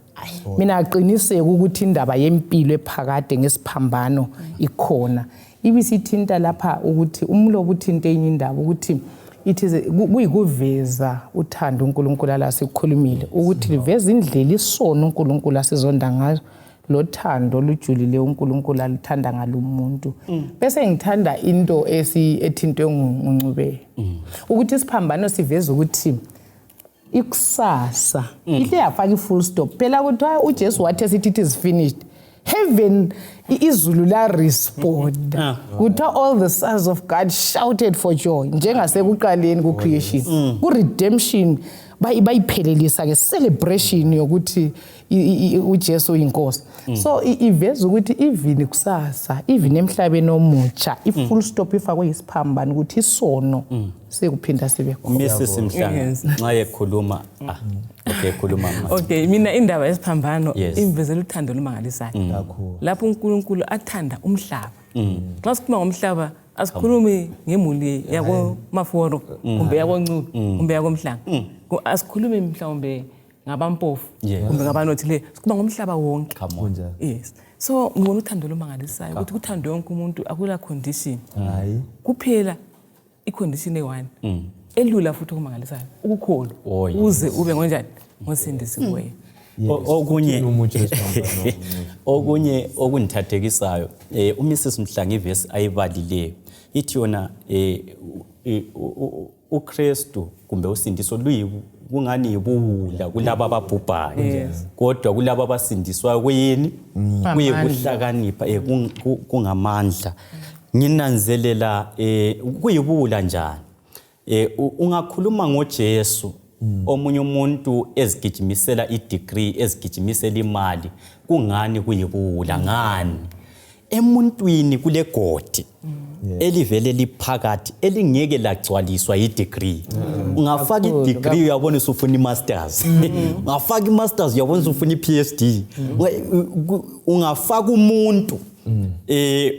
Mina aqiniseke ukuthi indaba yempilo ephakade ngesiphambano ikhona ibisithinta lapha ukuthi umlobo uthinta enye indaba ukuthi ithize kuyikuveza uthando uNkulunkulu alasikhulumile ukuthi liveza indlela isono uNkulunkulu asizonda ngayo lo thando lujulile uNkulunkulu alithanda ngalomuntu bese ngithanda into ethintwe nguNcube ukuthi isiphambano siveza ukuthi ikusasa ile yafaka ifull stop phela ukuthi uJesu wathi sithi it is finished heaven izulu la respond ukuthi all the sons of God shouted for joy njengasekuqaleni ku creation ku redemption bayiphelelisa ke celebration yokuthi uJesu uyinkosi so iveza ukuthi even kusasa even emhlabeni omutsha ifull stop ifakwe isiphambano ukuthi isono sekuphinda sibe khona. Mrs. Mhlanga nxa ekhuluma ekhuluma ngathi okay mina indaba yesiphambano imvezela uthando lumangalisayo kakhulu lapho uNkulunkulu athanda umhlaba xa sikhuluma ngomhlaba asikhulumi ngemuli yako Maforo kumbe yako Ncube kumbe yako Mhlanga asikhulumi mhlawumbe ngabampofu kumbe ngabanothile sikhuluma ngomhlaba wonke yes so ngibona uthando lomangalisayo ukuthi uthando wonke umuntu akula condition hayi kuphela icondition e1 elula futhi ukumangalisayo ukukholwa uze ube ngonjani ngosindisiweyo okunye okundithathekisayo uMrs Mhlanga ivesi ayibalileyo ithi yona uKristu kumbe usindiso kungani yibuwula kulabo ababhubhayo kodwa kulabo abasindiswayo kuyini kuyikuhlakanipha kungamandla nginanzelela kuyibuwula njani ungakhuluma ngoJesu omunye umuntu ezigijimisela idegree ezigijimisela imali kungani kuyibuwula ngani emuntwini kule godi elivele liphakathi elingeke lagcwaliswa idegree ungafaka idegree uyabona usufuna imasters ungafaka imasters uyabona usufuna iPhD ungafaka umuntu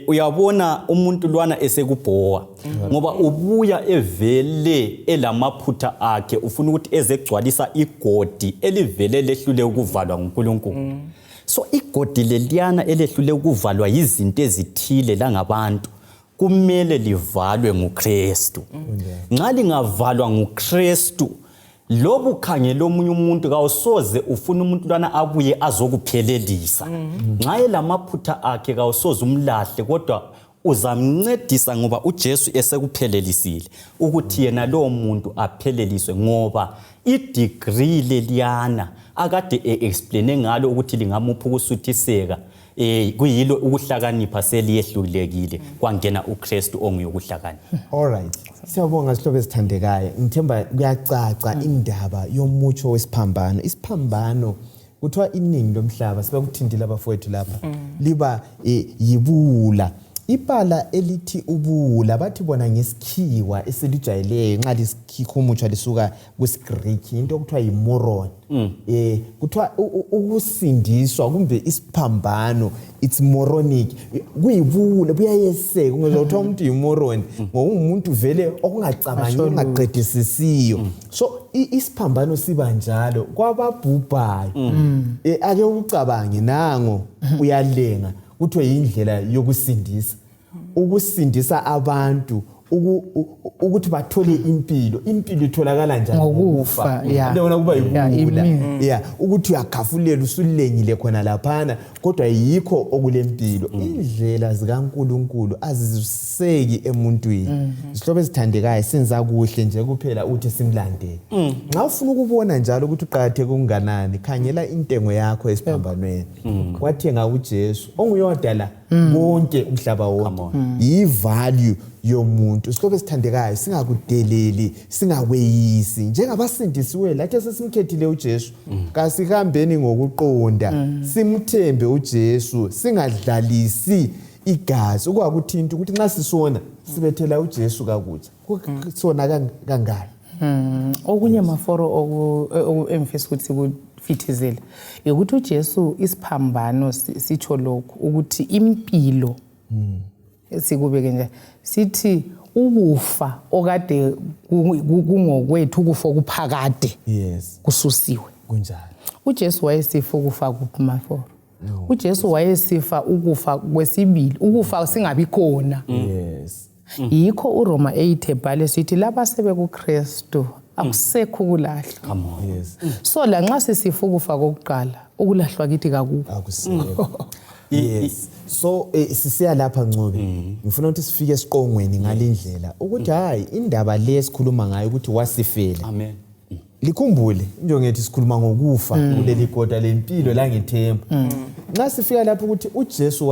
uyabona umuntu lwana esekubhowa ngoba ubuya evele elamaphutha akhe ufuna ukuthi ezegcwalisa igodi elivele lehlule ukuvalwa nguNkulunkulu so igodi leliyana elehlule ukuvalwa izinto ezithile la ngabantu kumele livalwe nguKristu nxa lingavalwa nguKristu lobu khangela omunye umuntu kawusoze ufuna umuntu lana abuye azokuphelelisa nxa elamaphutha akhe kawusoze umlahle kodwa uzamncedisa ngoba uJesu esekuphelelisile ukuthi yena lo muntu apheleliswe ngoba idegree leliyana akade explain ngalo ukuthi lingamupha ukusuthiseka kuyilo ukuhlakanipha seliyehlulekile kwangena uKristu onguye ukuhlakanipha. All right, siyabonga sihlobo esithandekayo ngithemba kuyacaca indaba yomutsho wesiphambano isiphambano kuthiwa iningi lomhlaba sibakuthindile abafowethu lapha liba yibula ibala elithi ubula bathi bona ngesikhiwa esilijayeleyo nxa lisikhumutsha lisuka kusiGreek into okuthiwa yimoron kuthiwa ukusindiswa kumbe isiphambano it's moronic kuyibula kuyayeseka ungezwa ukuthi umuntu yimoron ngoba umuntu vele okungacabangi ongaqedisisiyo so isiphambano siba njalo kwababhubhayo ake ucabange nango uyalenga kuthiwe indlela yokusindisa ukusindisa abantu ukuthi bathole impilo itholakala njani ngokufa ndabona kuba yibula ukuthi uyagafulela usulengile khona laphana kodwa yikho okulempilo indlela zikaNkuluNkulu aziziseki emuntwini isihlobo esithandekayo senza kuhle nje kuphela uthi simlandele nxa ufuna ukubona njalo ukuthi uqhatheke kunganani khangela intengo yakho esiphambanweni wathenga uJesu onguyodala konke umhlaba wonke yivalue yomuntu isihlobo esithandekayo singakudeleli singakweyisi njengabasindisiwe lathi sesimkhethile uJesu kasihambeni ngokuqonda simthembe uJesu singadlalisi igazi okwakuthinta ukuthi nxa sisona sibethela uJesu kakutsha kusona kangani okunye maforo emfisa ukuthi kufithizele ukuthi uJesu isiphambano sitsho lokho ukuthi impilo sikubeke nje sithi ukufa okade kungokwethu ukufa okuphakade kususiwe kunjani uJesu wayesifa ukufa kuphi maforo uJesu wayesifa ukufa kwesibili ukufa singabi khona yikho uRoma 8 ebhale sithi laba sebekuKristu akusekho ukulahlwa so la nxa sisifa ukufa kokuqala ukulahlwa kithi akusekho so sisiya lapha Ncube ngifuna ukuthi sifike esiqongweni ngalindlela ukuthi hayi indaba le esikhuluma ngayo ukuthi wasifela amen likhumbule njengothi sikhuluma ngokufa kuleli kodwa lempilo la ngethemba nxa sifika lapho ukuthi uJesu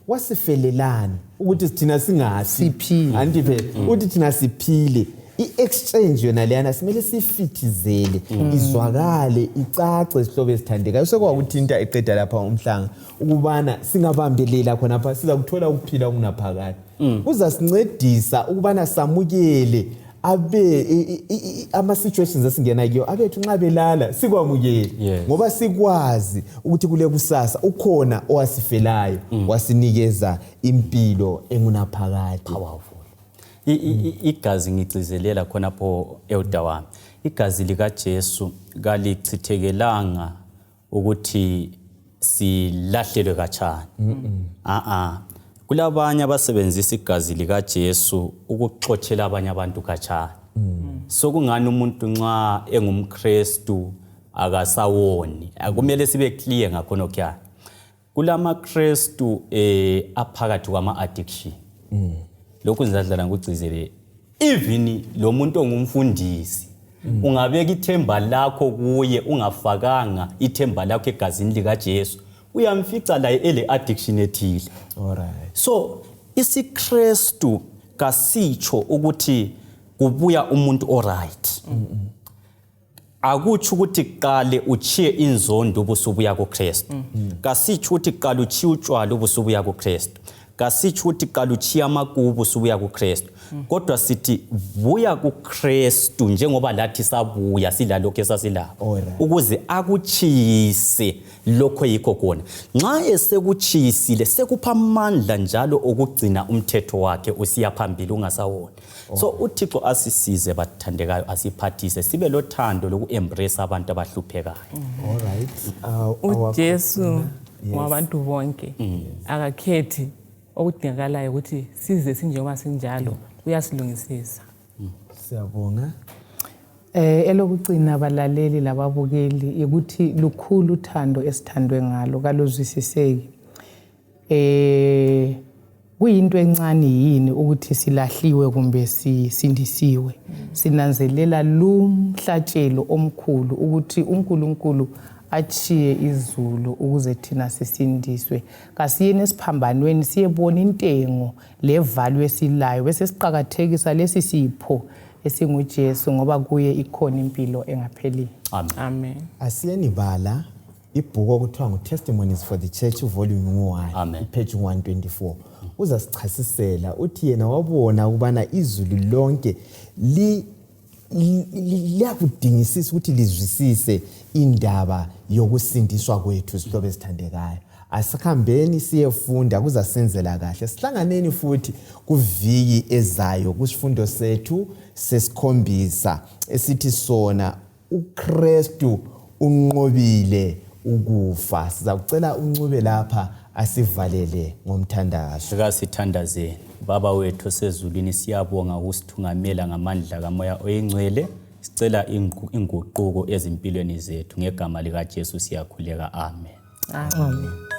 wasifelelana ukuthi thina singafi anti phela uthi thina siphile i-exchange yona leyana simele sifithizele izwakale icace isihlobo esithandekayo sekwakuthinta eqeda lapha umhlanga ukubana singabambelela khona pha siza kuthola ukuphila okunaphakade uzasincedisa ukubana samukele abe ama situations esingena kuyo abethu nxa belala sikwamukele ngoba sikwazi ukuthi kule kusasa ukhona owasifelayo wasinikeza impilo engunaphakade powerful igazi ngigcizelela khonapho elder wami igazi lika Jesu kalichithekelanga ukuthi silahlelwe kachana kulabanye abasebenzisa igazi lika Jesu ukuxothela abanye abantu kachana sokungani umuntu nxa engumKristu akasawoni akumele sibe clear ngakho nokuya kulama Kristu aphakathi kwama addiction lokhu ngizadlala ngigcizele even lo muntu ongumfundisi ungabeka ithemba lakho kuye ungafakanga ithemba lakho egazini lika Jesu uyamfica la ele addiction ethile so isiKristu kasitsho ukuthi kubuya umuntu alright akutsho ukuthi qale uchiye inzondo ubusubuya kuKristu kasitsho ukuthi qale uchiye utshwala ubusubuya kuKristu kasitsho ukuthi qala uchiya amakubo subuya kuKristu kodwa sithi vuya kuKristu njengoba lathi sabuya silalokho esasilapho ukuze akuchise lokho yikho khona nxa esekuchisile sekupha amandla njalo okugcina umthetho wakhe usiya phambili ungasawona so uThixo asisize bathandekayo asiphathise sibe lothando lokuembrace abantu abahluphekayo uJesu wabantu bonke akakhethi okudingakalayo ukuthi size sinjengoba sinjalo uyasilungisisa siyabonga elokugcina abalaleli lababukeli ukuthi lukhulu uthando esithandwe ngalo kaluzwisiseki kuyinto encane yini ukuthi silahliwe kumbe sisindisiwe sinanzelela lumhlatshelo omkhulu ukuthi uNkulunkulu achiye izulu ukuze thina sisindiswe kasiyeni esiphambanweni siyebona intengo levalue esilayo bese siqhakathekisa lesi sipho esinguJesu ngoba kuye ikhona impilo engapheli amen asiyeni bala ibhuku okuthiwa nguTestimonies for the Church volume 1 page 124 uzasichasisela uthi yena wabona ukubana izulu lonke liyakudingisisa ukuthi lizwisise indaba yokusindiswa kwethu sihlobo esithandekayo asikhambeni siyefunda kuzasenzela kahle sihlanganeni futhi kuviki ezayo kusifundo sethu sesikhombisa esithi sona uKristu unqobile ukufa. Sizakucela uncube lapha asivalele ngomthandazo. Sikasithandazeni. Baba wethu osezulwini, siyabonga ukusithungamela ngamandla kaMoya oyingcwele. Sicela inguquko ezimpilweni zethu ngegama likaJesu siyakhuleka. Amen. Amen.